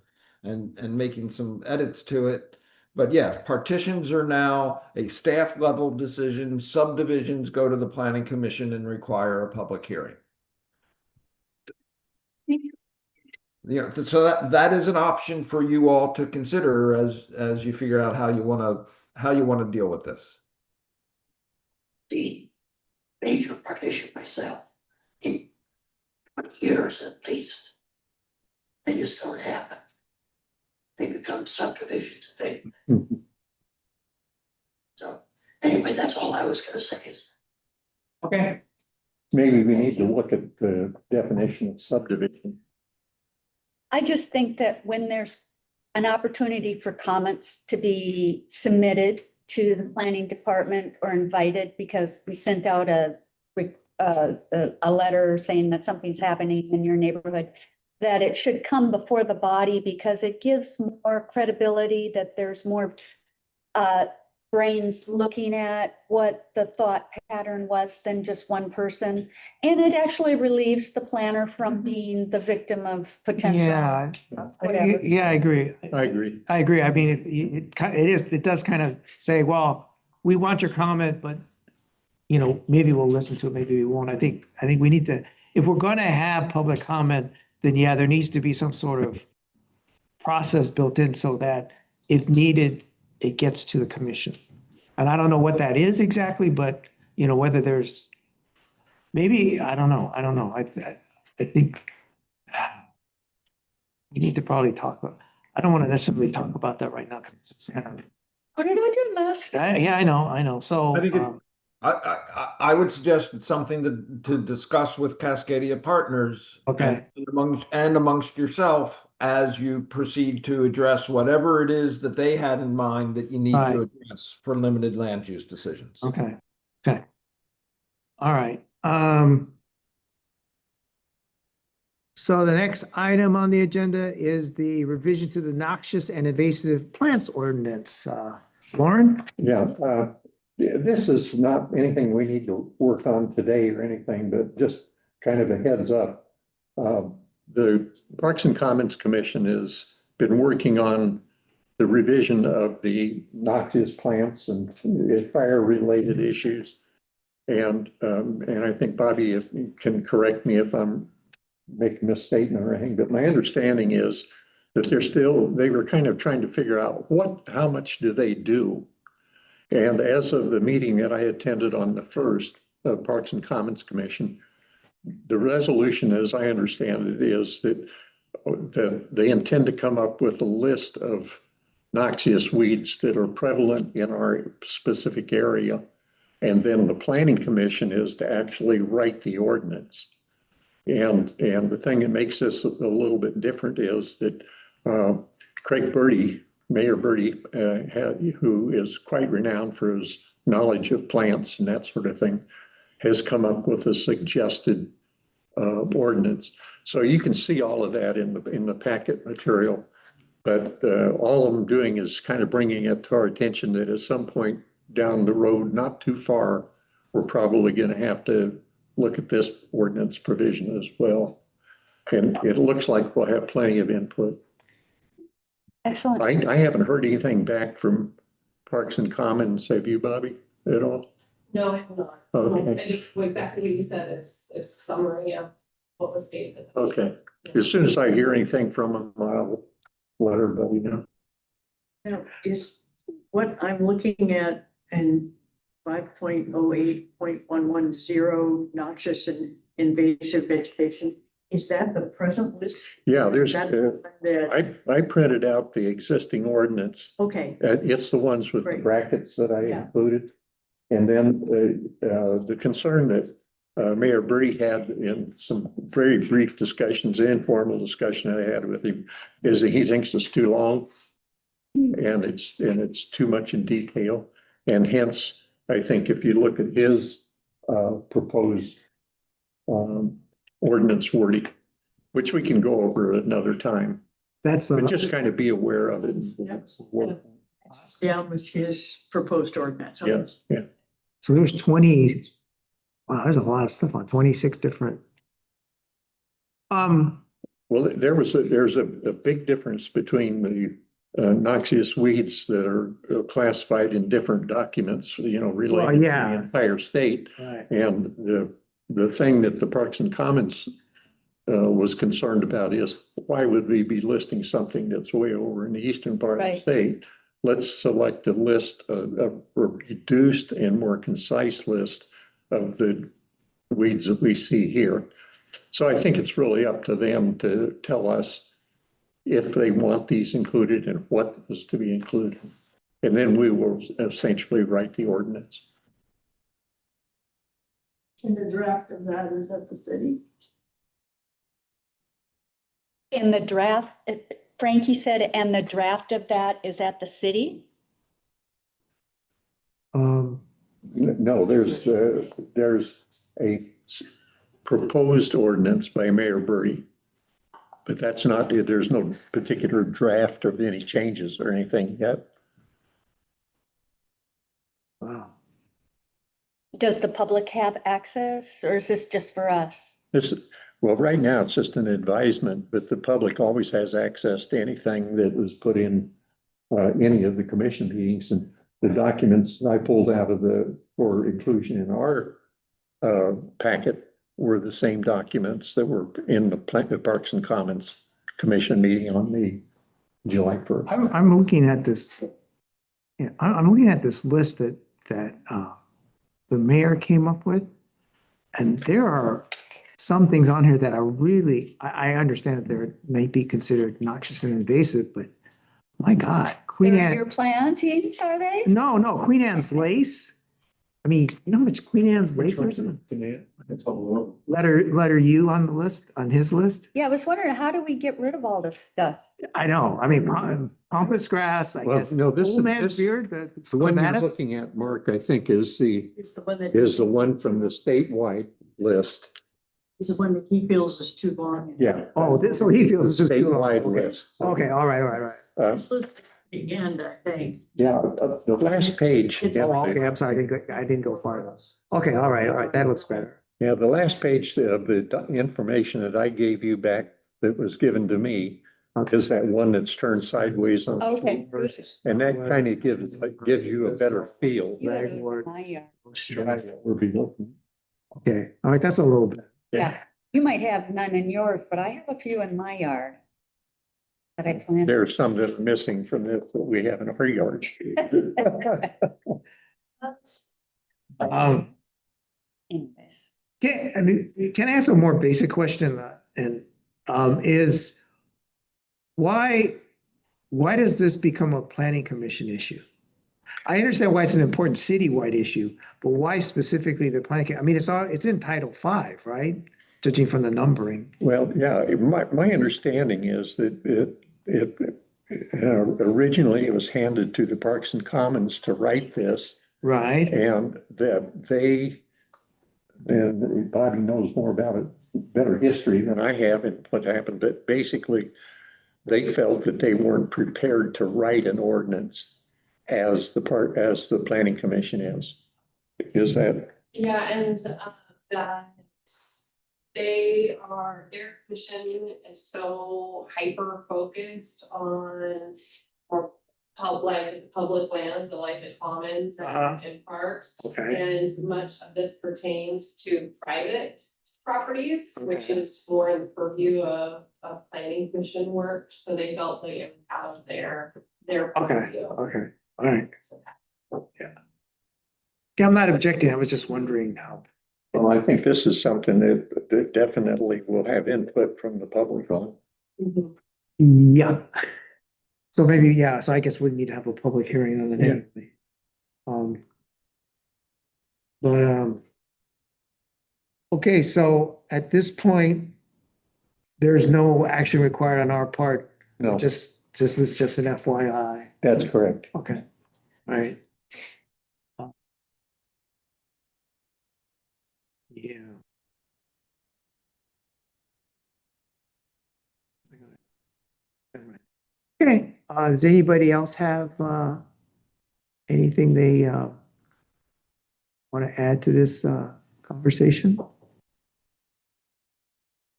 Speaker 2: making some edits to it. But yes, partitions are now a staff level decision. Subdivisions go to the planning commission and require a public hearing. So that is an option for you all to consider as you figure out how you want to deal with this.
Speaker 11: The major partition myself, in 20 years at least, they just don't happen. They become subdivisions, so anyway, that's all I was gonna say is.
Speaker 4: Okay.
Speaker 6: Maybe we need to look at the definition of subdivision.
Speaker 5: I just think that when there's an opportunity for comments to be submitted to the planning department or invited, because we sent out a letter saying that something's happening in your neighborhood, that it should come before the body because it gives more credibility, that there's more brains looking at what the thought pattern was than just one person. And it actually relieves the planner from being the victim of potential.
Speaker 4: Yeah,
Speaker 5: whatever.
Speaker 4: yeah, I agree.
Speaker 6: I agree.
Speaker 4: I agree. I mean, it does kind of say, well, we want your comment, but maybe we'll listen to it, maybe we won't. I think we need to, if we're going to have public comment, then yeah, there needs to be some sort of process built in so that if needed, it gets to the commission. And I don't know what that is exactly, but whether there's, maybe, I don't know. I think we need to probably talk about, I don't want to necessarily talk about that right now because it's kind of,
Speaker 5: Put it on your list.
Speaker 4: yeah, I know. So,
Speaker 2: I think I would suggest it's something to discuss with Cascadia Partners.
Speaker 1: Okay.
Speaker 2: And amongst yourself as you proceed to address whatever it is that they had in mind that you need to
Speaker 1: Right.
Speaker 2: address for limited land use decisions.
Speaker 1: Okay, okay. All right, so the next item on the agenda is the revision to the noxious and invasive plants ordinance. Lauren?
Speaker 6: Yeah, this is not anything we need to work on today or anything, but just kind of a heads up. The Parks and Commons Commission has been working on the revision of the noxious plants and fire-related issues. And I think Bobby can correct me if I'm making a misstatement or anything, but my understanding is that they were kind of trying to figure out how much do they do? And as of the meeting that I attended on the first Parks and Commons Commission, the resolution, as I understand it, is that they intend to come up with a list of noxious weeds that are prevalent in our specific area. And then the planning commission is to actually write the ordinance. And the thing that makes this a little bit different is that Craig Bertie, Mayor Bertie, who is quite renowned for his knowledge of plants and that sort of thing, has come up with a suggested ordinance. So you can see all of that in the packet material. But all I'm doing is kind of bringing it to our attention that at some point down the road, not too far, we're probably going to have to look at this ordinance provision as well. And it looks like we'll have plenty of input.
Speaker 5: Excellent.
Speaker 6: I haven't heard anything back from Parks and Commons. Have you, Bobby, at all?
Speaker 10: No, I have not.
Speaker 6: Okay.
Speaker 10: I just, exactly what you said, it's the summary of what was stated.
Speaker 6: Okay. As soon as I hear anything from them, I'll let everybody know.
Speaker 8: Now, is what I'm looking at in 5.08.110 noxious and invasive vegetation, is that the present list?
Speaker 6: Yeah,
Speaker 8: Is that the one that,
Speaker 6: I printed out the existing ordinance.
Speaker 8: okay,
Speaker 6: It's the ones with the
Speaker 8: Great.
Speaker 6: brackets that I
Speaker 8: Yeah.
Speaker 6: included. And then the concern that Mayor Bertie had in some very brief discussions, informal discussion I had with him, is that he thinks it's too long. And it's too much in detail. And hence, I think if you look at his proposed ordinance wording, which we can go over another time,
Speaker 1: That's
Speaker 6: but
Speaker 1: the,
Speaker 6: just kind of be aware of it.
Speaker 8: down was his proposed ordinance.
Speaker 6: Yes, yeah.
Speaker 1: so there's 20, wow, there's a lot of stuff on 26 different.
Speaker 6: Well, there's a big difference between the noxious weeds that are classified in different documents, related to
Speaker 1: yeah.
Speaker 6: the entire state.
Speaker 1: Right.
Speaker 6: And the thing that the Parks and Commons was concerned about is why would we be listing something that's way over in the eastern part of the
Speaker 5: Right.
Speaker 6: state? Let's select a list, a reduced and more concise list of the weeds that we see here. So I think it's really up to them to tell us if they want these included and what is to be included. And then we will essentially write the ordinance.
Speaker 7: And the draft of that is at the city.
Speaker 5: In the draft, Frankie said, and the draft of that is at the city?
Speaker 6: No, there's a proposed ordinance by Mayor Bertie. But that's not, there's no particular draft of any changes or anything yet.
Speaker 1: Wow.
Speaker 5: Does the public have access or is this just for us?
Speaker 6: Well, right now it's just an advisement, but the public always has access to anything that was put in any of the commission meetings, and the documents I pulled out for inclusion in our packet were the same documents that were in the Parks and Commons Commission meeting on the July 1st.
Speaker 1: I'm looking at this. Yeah, I'm looking at this list that the mayor came up with. And there are some things on here that are really, I understand that they may be considered noxious and invasive, but my God, Queen
Speaker 5: They're
Speaker 1: Anne.
Speaker 5: your plantings, are they?
Speaker 1: No, Queen Anne's lace. I mean, you know how much Queen Anne's
Speaker 9: Which
Speaker 1: lace
Speaker 9: one's
Speaker 1: is?
Speaker 9: it's all over.
Speaker 1: Letter U on the list, on his list?
Speaker 5: Yeah, I was wondering, how do we get rid of all this stuff?
Speaker 1: I know, I mean, pampas grass, I
Speaker 6: Well,
Speaker 1: guess.
Speaker 6: no, this
Speaker 1: Old
Speaker 6: is,
Speaker 1: man's
Speaker 6: this,
Speaker 1: beard, but
Speaker 6: the one you're
Speaker 1: clematis?
Speaker 6: looking at, Mark, I think is the
Speaker 8: Is
Speaker 6: the one from the statewide list.
Speaker 8: Is the one that he feels is too long.
Speaker 6: Yeah.
Speaker 1: Oh, so he feels it's just too long.
Speaker 6: Statewide
Speaker 1: Okay.
Speaker 6: list.
Speaker 1: Okay, all right, all right, all right.
Speaker 8: This was the end, I think.
Speaker 6: Yeah, the last page.
Speaker 8: It's-
Speaker 1: Oh, okay, I'm sorry, I didn't go far enough. Okay, all right, that looks better.
Speaker 6: Yeah, the last page of the information that I gave you back that was given to me is that one that's turned sideways on.
Speaker 5: Okay.
Speaker 6: And that kind of gives you a better feel.
Speaker 5: You have those in my yard.
Speaker 6: We'll be looking.
Speaker 1: Okay, all right, that's a little bit.
Speaker 5: Yeah, you might have none in yours, but I have a few in my yard. That I planted.
Speaker 6: There are some that are missing from this that we have in our yard.
Speaker 5: Anyways.
Speaker 1: Can I ask a more basic question, is why does this become a planning commission issue? I understand why it's an important citywide issue, but why specifically the planning? I mean, it's in Title V, right? Judging from the numbering.
Speaker 6: Well, yeah, my understanding is that originally it was handed to the Parks and Commons to write this,
Speaker 1: Right.
Speaker 6: and that and Bobby knows more about it, better history than I have and what happened, but basically they felt that they weren't prepared to write an ordinance as the planning commission is. Is that?
Speaker 10: Yeah, and that their commission is so hyper focused on public lands, like the commons and parks.
Speaker 1: Okay.
Speaker 10: And much of this pertains to private properties, which
Speaker 1: Okay.
Speaker 10: is more in the purview of planning commission work, so they felt like it was out of their
Speaker 1: Okay,
Speaker 10: purview.
Speaker 1: okay, all right.
Speaker 10: So
Speaker 1: Yeah, I'm not objecting. I was just wondering how.
Speaker 6: Well, I think this is something that definitely will have input from the public on.
Speaker 10: Mhm.
Speaker 1: Yeah. So maybe, yeah, so I guess we need to have a public hearing on it
Speaker 6: Yeah.
Speaker 1: anyway. But, okay, so at this point, there's no action required on our part.
Speaker 6: No,
Speaker 1: Just this is just an FYI.
Speaker 6: that's correct.
Speaker 1: Okay, all right. Yeah. Okay, does anybody else have anything they want to add to this conversation?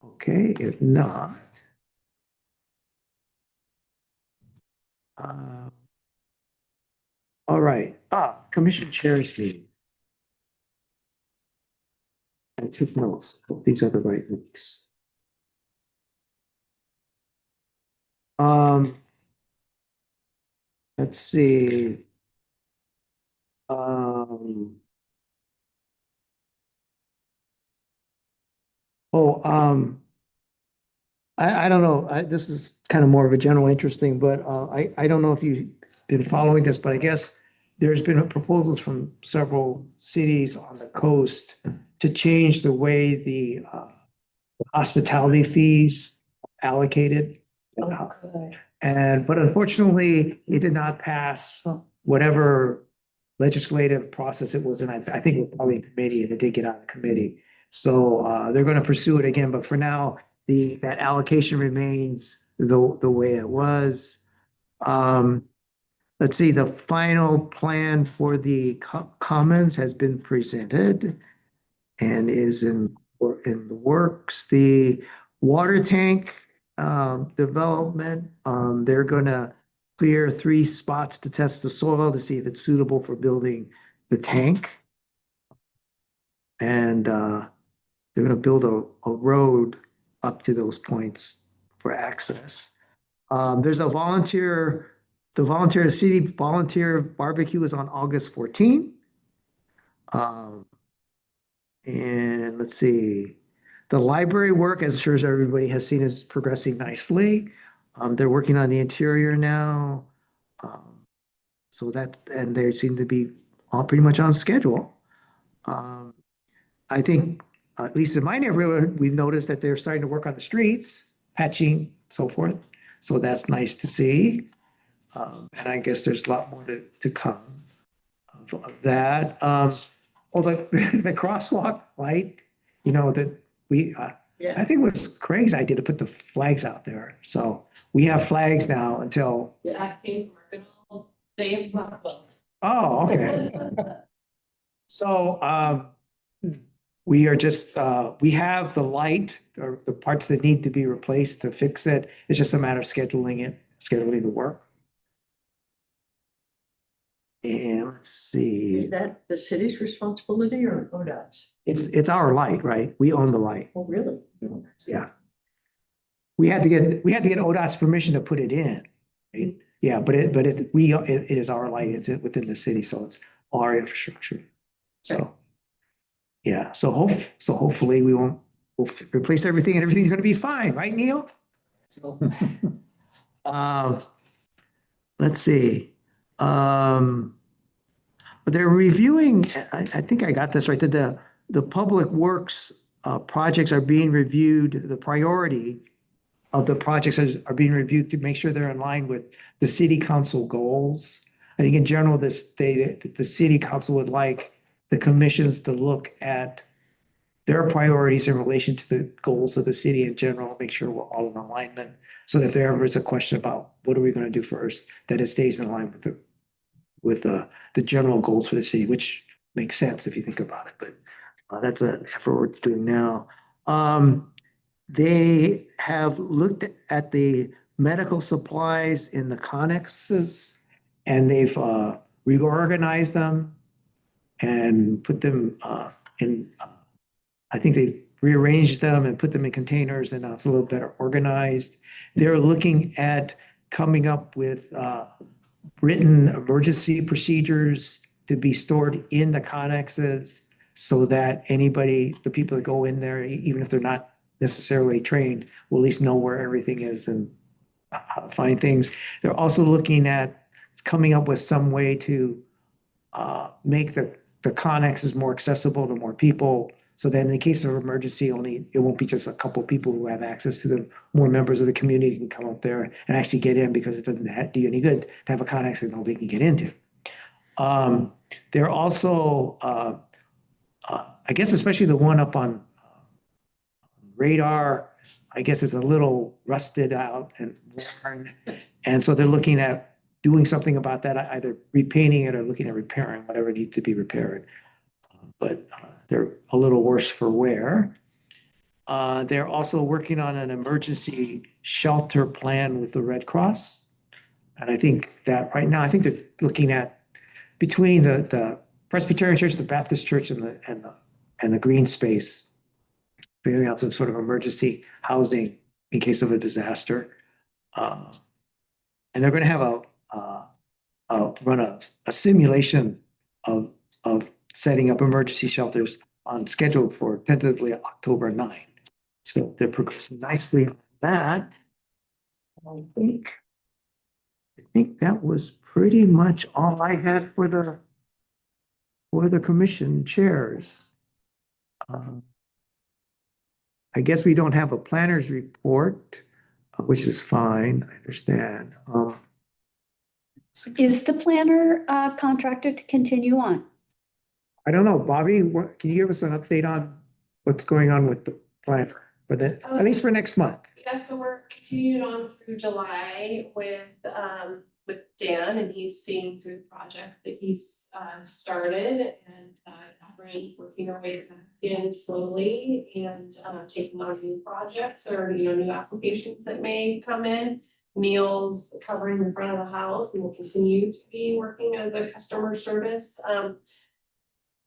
Speaker 1: Okay, if not. All right, commission chairs meeting. I took notes. Hope these are the right notes. Let's see. I don't know. This is kind of more of a general interest thing, but I don't know if you've been following this, but I guess there's been proposals from several cities on the coast to change the way the hospitality fees allocated.
Speaker 5: Oh, good.
Speaker 1: But unfortunately, it did not pass whatever legislative process it was in. I think it was probably in committee and it did get out of committee. So they're going to pursue it again, but for now, that allocation remains the way it was. Let's see, the final plan for the commons has been presented and is in the works. The water tank development, they're gonna clear 3 spots to test the soil to see if it's suitable for building the tank. And they're gonna build a road up to those points for access. There's a city volunteer barbecue is on August 14. And let's see, the library work, as sure as everybody has seen, is progressing nicely. They're working on the interior now. And they seem to be all pretty much on schedule.
Speaker 4: I think, at least in my neighborhood, we've noticed that they're starting to work on the streets, patching, so forth. So that's nice to see. And I guess there's a lot more to come of that. The crosswalk light, that I
Speaker 8: Yeah,
Speaker 4: think it was Craig's idea to put the flags out there. So we have flags now until,
Speaker 10: That came from our good old Dave Buckle.
Speaker 4: oh, okay. So, we are just, we have the light or the parts that need to be replaced to fix it. It's just a matter of scheduling the work. And let's see,
Speaker 8: is that the city's responsibility or ODOT's?
Speaker 4: it's our light, right? We own the light.
Speaker 8: Oh, really?
Speaker 4: Yeah. We had to get ODOT's permission to put it in. Right? Yeah, but it is our light. It's within the city, so it's our infrastructure. So, yeah, so hopefully we'll replace everything and everything's gonna be fine, right, Neil? Let's see. But they're reviewing, I think I got this right, that the public works projects are being reviewed, the priority of the projects are being reviewed to make sure they're in line with the city council goals. I think in general, the city council would like the commissions to look at their priorities in relation to the goals of the city in general, make sure we're all in alignment. So that if there ever is a question about what are we going to do first, that it stays in line with the general goals for the city, which makes sense if you think about it. But that's an effort we're doing now. They have looked at the medical supplies in the connexes and they've reorganized them and put them in, I think they rearranged them and put them in containers and now it's a little better organized. They're looking at coming up with written emergency procedures to be stored in the connexes so that the people that go in there, even if they're not necessarily trained, will at least know where everything is and how to find things. They're also looking at coming up with some way to make the connexes more accessible to more people. So that in the case of emergency, it won't be just a couple of people who have access to them. More members of the community can come up there and actually get in because it doesn't do you any good to have a connex that nobody can get into. They're also, I guess, especially the one up on Radar, I guess it's a little rusted out and worn. And so they're looking at doing something about that, either repainting it or looking at repairing whatever needs to be repaired. But they're a little worse for wear. They're also working on an emergency shelter plan with the Red Cross. And I think that right now, I think they're looking at between the Presbyterian Church, the Baptist Church, and the green space, figuring out some sort of emergency housing in case of a disaster. And they're going to have run a simulation of setting up emergency shelters on schedule for tentatively October 9th. So they're progressing nicely on that. I think that was pretty much all I had for the commission chairs. I guess we don't have a planner's report, which is fine, I understand.
Speaker 5: Is the planner contracted to continue on?
Speaker 4: I don't know, Bobby, can you give us an update on what's going on with the planner? But then, at least for next month.
Speaker 10: Yeah, so we're continuing on through July with Dan, and he's seeing through the projects that he's started, and Catherine working her way back in slowly and taking on new projects or new applications that may come in. Neil's covering the front of the house and will continue to be working as a customer service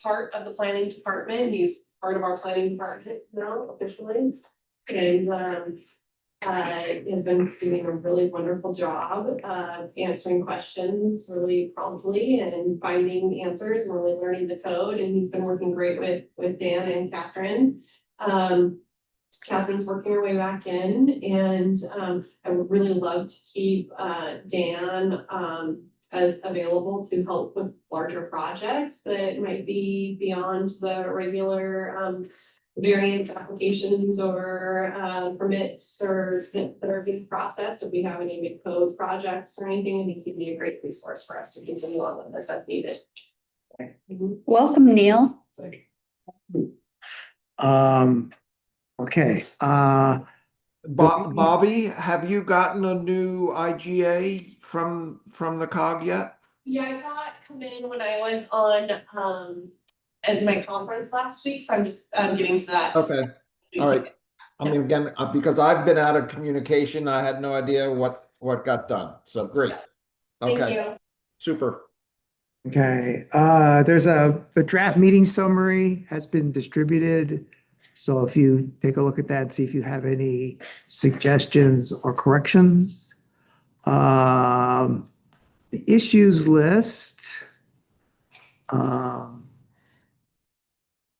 Speaker 10: part of the planning department. He's part of our planning department now officially, and has been doing a really wonderful job of answering questions really promptly and finding answers and really learning the code. And he's been working great with Dan and Catherine. Catherine's working her way back in, and I would really love to keep Dan as available to help with larger projects that might be beyond the regular variance applications or permits or that are being processed. If we have any big code projects or anything, I think he'd be a great resource for us to continue on with this as needed.
Speaker 5: Welcome, Neil.
Speaker 1: Okay,
Speaker 2: Bobby, have you gotten a new IGA from the COG yet?
Speaker 10: Yeah, I saw it come in when I was on at my conference last week, so I'm just getting to that.
Speaker 2: Okay, all right. I mean, again, because I've been out of communication, I had no idea what got done. So great.
Speaker 10: Thank
Speaker 2: Okay,
Speaker 10: you.
Speaker 2: super.
Speaker 1: okay, there's a draft meeting summary has been distributed. So if you take a look at that, see if you have any suggestions or corrections. The issues list.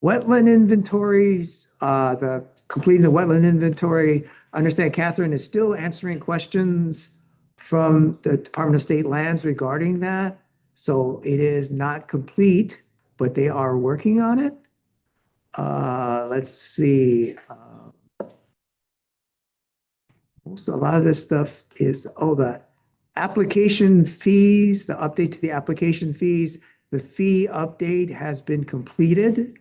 Speaker 1: Wetland inventories, completing the wetland inventory. I understand Catherine is still answering questions from the Department of State Lands regarding that. So it is not complete, but they are working on it. Let's see. So a lot of this stuff is, the application fees, the update to the application fees. The fee update has been completed.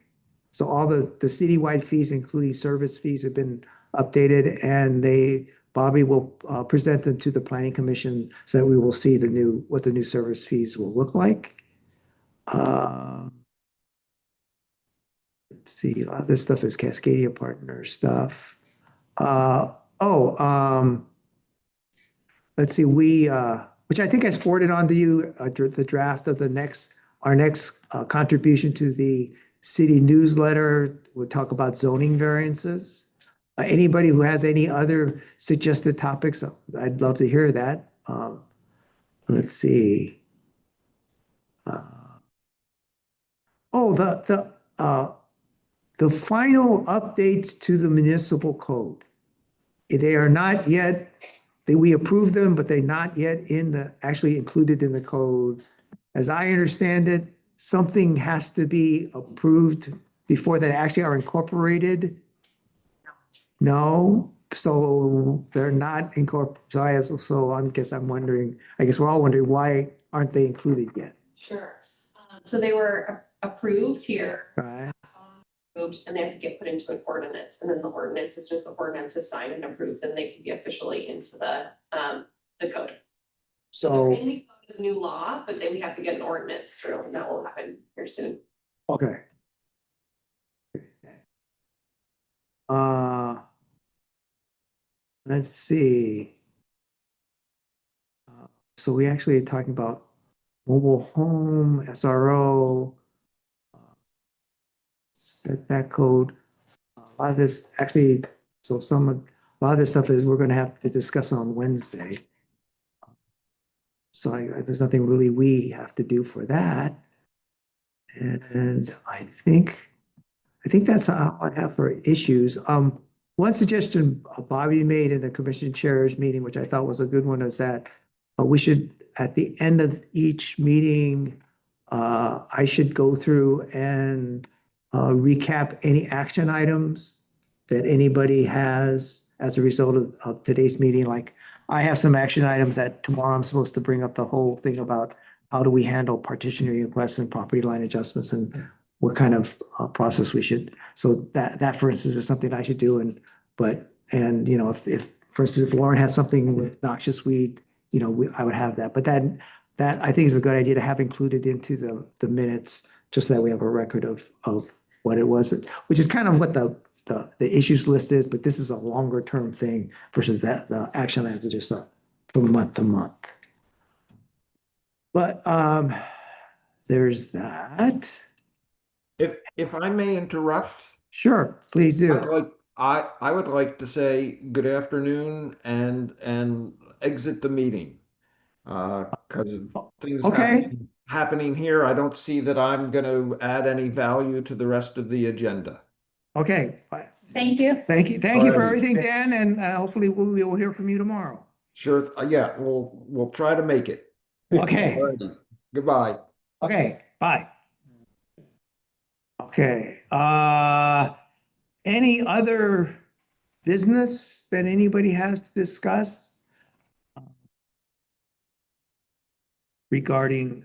Speaker 1: So all the citywide fees, including service fees, have been updated, and Bobby will present them to the planning commission so that we will see what the new service fees will look like. Let's see, a lot of this stuff is Cascadia Partner stuff. Let's see, which I think I forwarded on to you, the draft of our next contribution to the city newsletter. We'll talk about zoning variances. Anybody who has any other suggested topics, I'd love to hear that. Let's see. The final updates to the municipal code. They are not yet, we approved them, but they're not yet actually included in the code. As I understand it, something has to be approved before they actually are incorporated. No, so they're not incorporated. So I guess we're all wondering, why aren't they included yet?
Speaker 10: Sure. So they were approved here.
Speaker 1: Right.
Speaker 10: Approved, and they have to get put into an ordinance, and then the ordinance is just the ordinance is signed and approved, and they can be officially into the code. So they're in the code as new law, but then we have to get an ordinance through, and that will happen here soon.
Speaker 1: Okay. Let's see. So we actually are talking about mobile home, SRO, setback code. A lot of this actually, a lot of this stuff is we're going to have to discuss on Wednesday. So there's nothing really we have to do for that. And I think that's all I have for issues. One suggestion Bobby made in the commission chairs meeting, which I thought was a good one, is that we should, at the end of each meeting, I should go through and recap any action items that anybody has as a result of today's meeting. Like, I have some action items that tomorrow I'm supposed to bring up the whole thing about how do we handle partitioning requests and property line adjustments and what kind of process we should. So that for instance is something I should do. And if for instance, if Lauren had something with noxious weed, I would have that. But that I think is a good idea to have included into the minutes, just so that we have a record of what it was, which is kind of what the issues list is, but this is a longer term thing versus the action items are just from month to month. But there's that.
Speaker 2: If I may interrupt.
Speaker 1: Sure, please do.
Speaker 2: I would like to say good afternoon and exit the meeting. Because of things happening here, I don't see that I'm going to add any value to the rest of the agenda.
Speaker 1: Okay.
Speaker 5: Thank you.
Speaker 1: Thank you for everything, Dan, and hopefully we'll hear from you tomorrow.
Speaker 2: Sure. Yeah, we'll try to make it.
Speaker 4: Okay,
Speaker 2: Alrighty. Goodbye.
Speaker 4: okay, bye. Okay, any other business that anybody has to discuss? Regarding,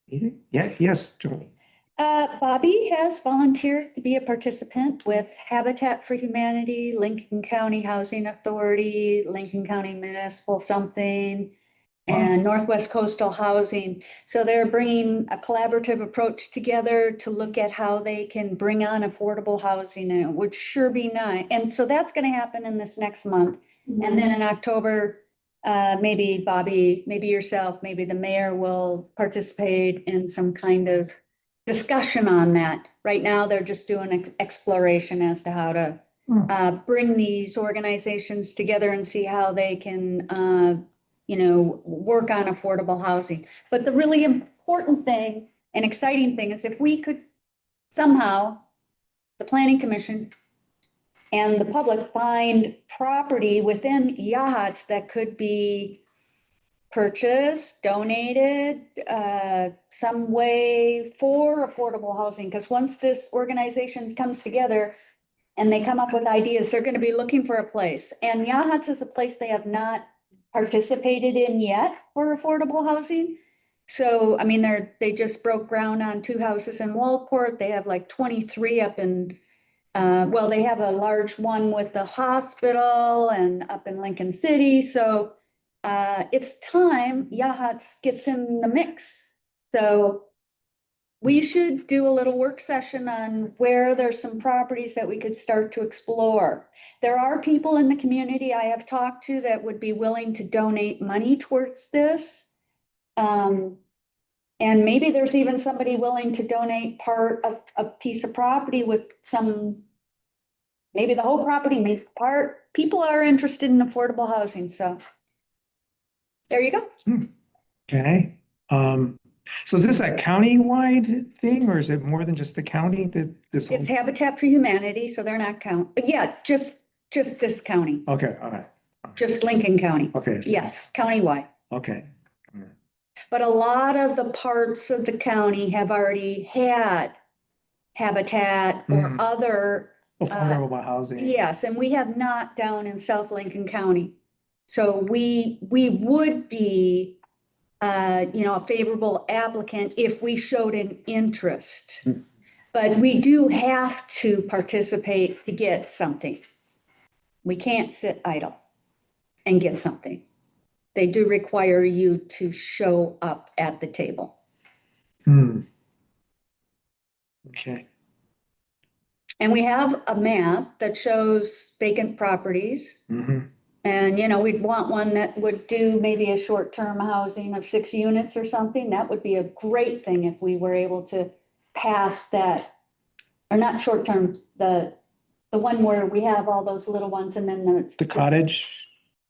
Speaker 4: yeah, yes, Joel.
Speaker 5: Bobby has volunteered to be a participant with Habitat for Humanity, Lincoln County Housing Authority, Lincoln County Municipal something, and Northwest Coastal Housing. So they're bringing a collaborative approach together to look at how they can bring on affordable housing, and it would sure be nice. And so that's gonna happen in this next month. And then in October, maybe Bobby, maybe yourself, maybe the mayor will participate in some kind of discussion on that. Right now, they're just doing exploration as to how to bring these organizations together and see how they can, work on affordable housing. But the really important thing and exciting thing is if we could somehow, the planning commission and the public find property within Yachats that could be purchased, donated, some way for affordable housing. Because once this organization comes together and they come up with ideas, they're going to be looking for a place. And Yachats is a place they have not participated in yet for affordable housing. So, I mean, they just broke ground on 2 houses in Walport. They have like 23 up in, they have a large one with the hospital and up in Lincoln City. So it's time Yachats gets in the mix. So we should do a little work session on where there's some properties that we could start to explore. There are people in the community I have talked to that would be willing to donate money towards this. And maybe there's even somebody willing to donate part of a piece of property with some, maybe the whole property, maybe part. People are interested in affordable housing, so there you go.
Speaker 4: Okay, so is this a county-wide thing, or is it more than just the county that this?
Speaker 5: It's Habitat for Humanity, so they're not yeah, just this county,
Speaker 4: Okay, all right,
Speaker 5: just Lincoln County.
Speaker 4: okay.
Speaker 5: Yes, countywide.
Speaker 4: Okay,
Speaker 5: But a lot of the parts of the county have already had Habitat or
Speaker 4: Mhm.
Speaker 5: other,
Speaker 4: affordable housing.
Speaker 5: yes, and we have not down in South Lincoln County. So we would be, a favorable applicant if we showed an interest. But we do have to participate to get something. We can't sit idle and get something. They do require you to show up at the table.
Speaker 4: Okay,
Speaker 5: And we have a map that shows vacant properties.
Speaker 4: mhm.
Speaker 5: And, we'd want one that would do maybe a short-term housing of 6 units or something. That would be a great thing if we were able to pass that, or not short-term, the one where we have all those little ones and then
Speaker 4: The cottage,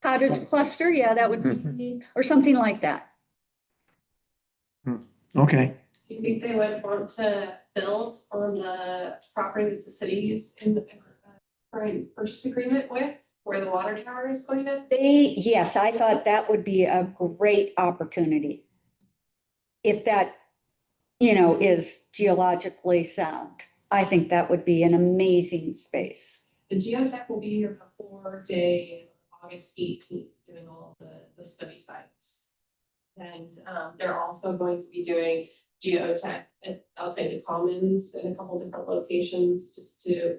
Speaker 5: cottage cluster, yeah, that would be, or something like that.
Speaker 4: okay.
Speaker 10: Do you think they would want to build on the property that the city is in the current purchase agreement with, where the water tower is going to?
Speaker 5: Yes, I thought that would be a great opportunity. If that, is geologically sound, I think that would be an amazing space.
Speaker 10: The geotech will be here for 4 days, August 18th, doing all the study sites. And they're also going to be doing geotech at, outside the commons in a couple different locations, just to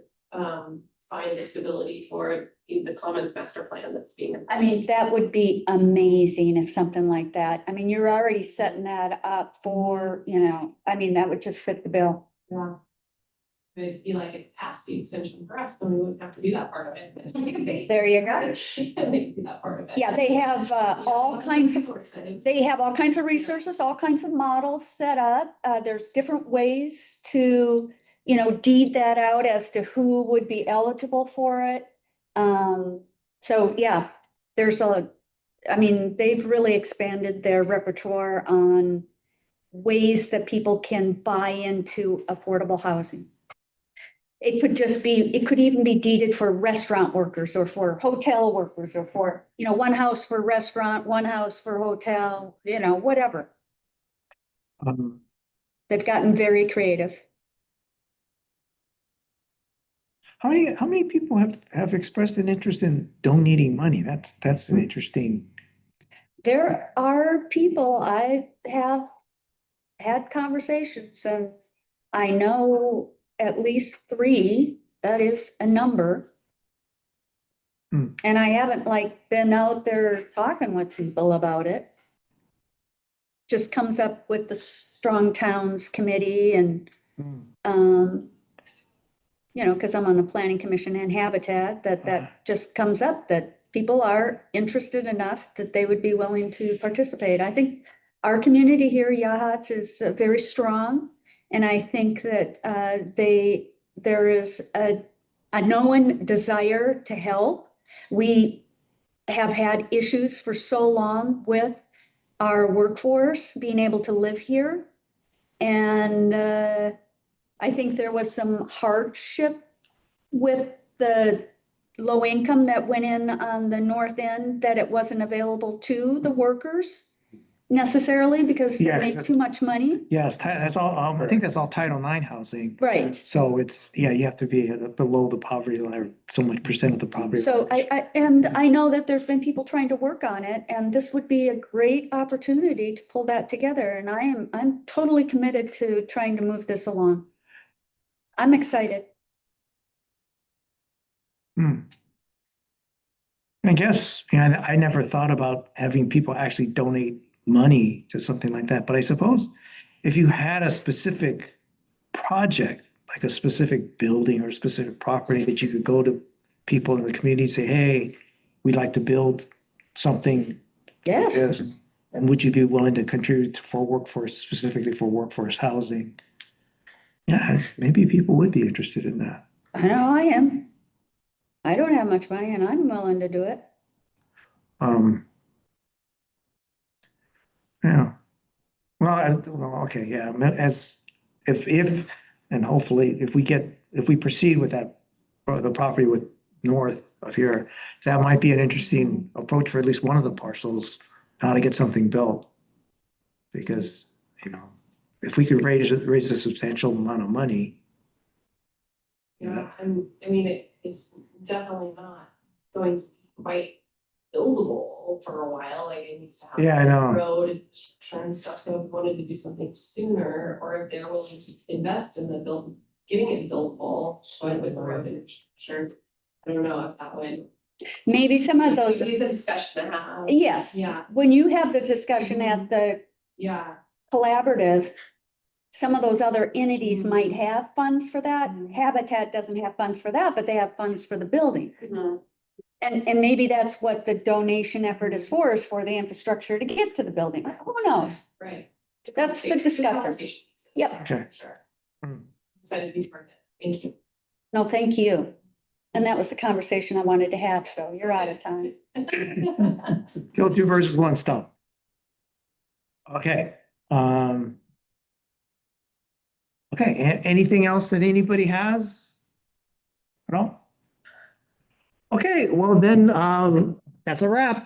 Speaker 10: find the stability for the commons master plan that's being.
Speaker 5: I mean, that would be amazing if something like that, I mean, you're already setting that up for, that would just fit the bill.
Speaker 10: Yeah. It'd be like a capacity extension for us, then we wouldn't have to do that part of it.
Speaker 5: There you go.
Speaker 10: They can do that part of it.
Speaker 5: Yeah, they have all kinds of, they have all kinds of resources, all kinds of models set up. There's different ways to, deed that out as to who would be eligible for it. So yeah, they've really expanded their repertoire on ways that people can buy into affordable housing. it could just be, it could even be deeded for restaurant workers or for hotel workers or for, you know, one house for restaurant, one house for hotel, you know, whatever. They've gotten very creative.
Speaker 4: How many people have expressed an interest in donating money? That's an interesting.
Speaker 5: There are people I have had conversations, and I know at least 3, that is a number.
Speaker 4: Hmm.
Speaker 5: And I haven't like been out there talking with people about it. Just comes up with the Strong Towns Committee and, you know, because I'm on the Planning Commission and Habitat, that just comes up that people are interested enough that they would be willing to participate. I think our community here, Yachats, is very strong. And I think that there is a known desire to help. We have had issues for so long with our workforce being able to live here. And I think there was some hardship with the low income that went in on the north end, that it wasn't available to the workers necessarily because they
Speaker 4: Yeah,
Speaker 5: make too much money.
Speaker 4: Yes, that's all, I think that's all Title IX housing.
Speaker 5: Right.
Speaker 4: So it's, yeah, you have to be below the poverty line, or so much percent of the poverty.
Speaker 5: So
Speaker 4: line.
Speaker 5: I know that there's been people trying to work on it, and this would be a great opportunity to pull that together. And I'm totally committed to trying to move this along. I'm excited.
Speaker 4: I guess, I never thought about having people actually donate money to something like that, but I suppose if you had a specific project, like a specific building or specific property that you could go to people in the community and say, hey, we'd like to build something.
Speaker 5: Yes.
Speaker 4: Yes. And would you be willing to contribute for workforce, specifically for workforce housing? Yeah, maybe people would be interested in that.
Speaker 5: I know I am. I don't have much money and I'm willing to do it.
Speaker 4: Yeah. Well, okay, yeah, as, if, and hopefully if we proceed with that, or the property with north of here, that might be an interesting approach for at least one of the parcels, how to get something built. Because, if we could raise a substantial amount of money.
Speaker 10: Yeah, I mean, it's definitely not going to be quite buildable for a while, like it needs to have.
Speaker 4: Yeah, I know.
Speaker 10: Road and infrastructure and stuff, so if we wanted to do something sooner, or if they're willing to invest in the getting it buildable, going with the road and infrastructure. I don't know if that would.
Speaker 5: Maybe some of those,
Speaker 10: Use a discussion to have.
Speaker 5: yes.
Speaker 10: Yeah,
Speaker 5: When you have the discussion at the
Speaker 10: yeah,
Speaker 5: collaborative, some of those other entities might have funds for that. Habitat doesn't have funds for that, but they have funds for the building. And maybe that's what the donation effort is for the infrastructure to get to the building. Who knows?
Speaker 10: right.
Speaker 5: That's the discussion. Yep.
Speaker 4: Okay.
Speaker 10: Sure.
Speaker 4: Hmm.
Speaker 10: Excited to be part of it. Thank you.
Speaker 5: No, thank you. And that was the conversation I wanted to have, so you're out of time.
Speaker 4: Kill 2 birds with 1 stone. Okay, okay, anything else that anybody has? No? Okay, well then, that's a wrap.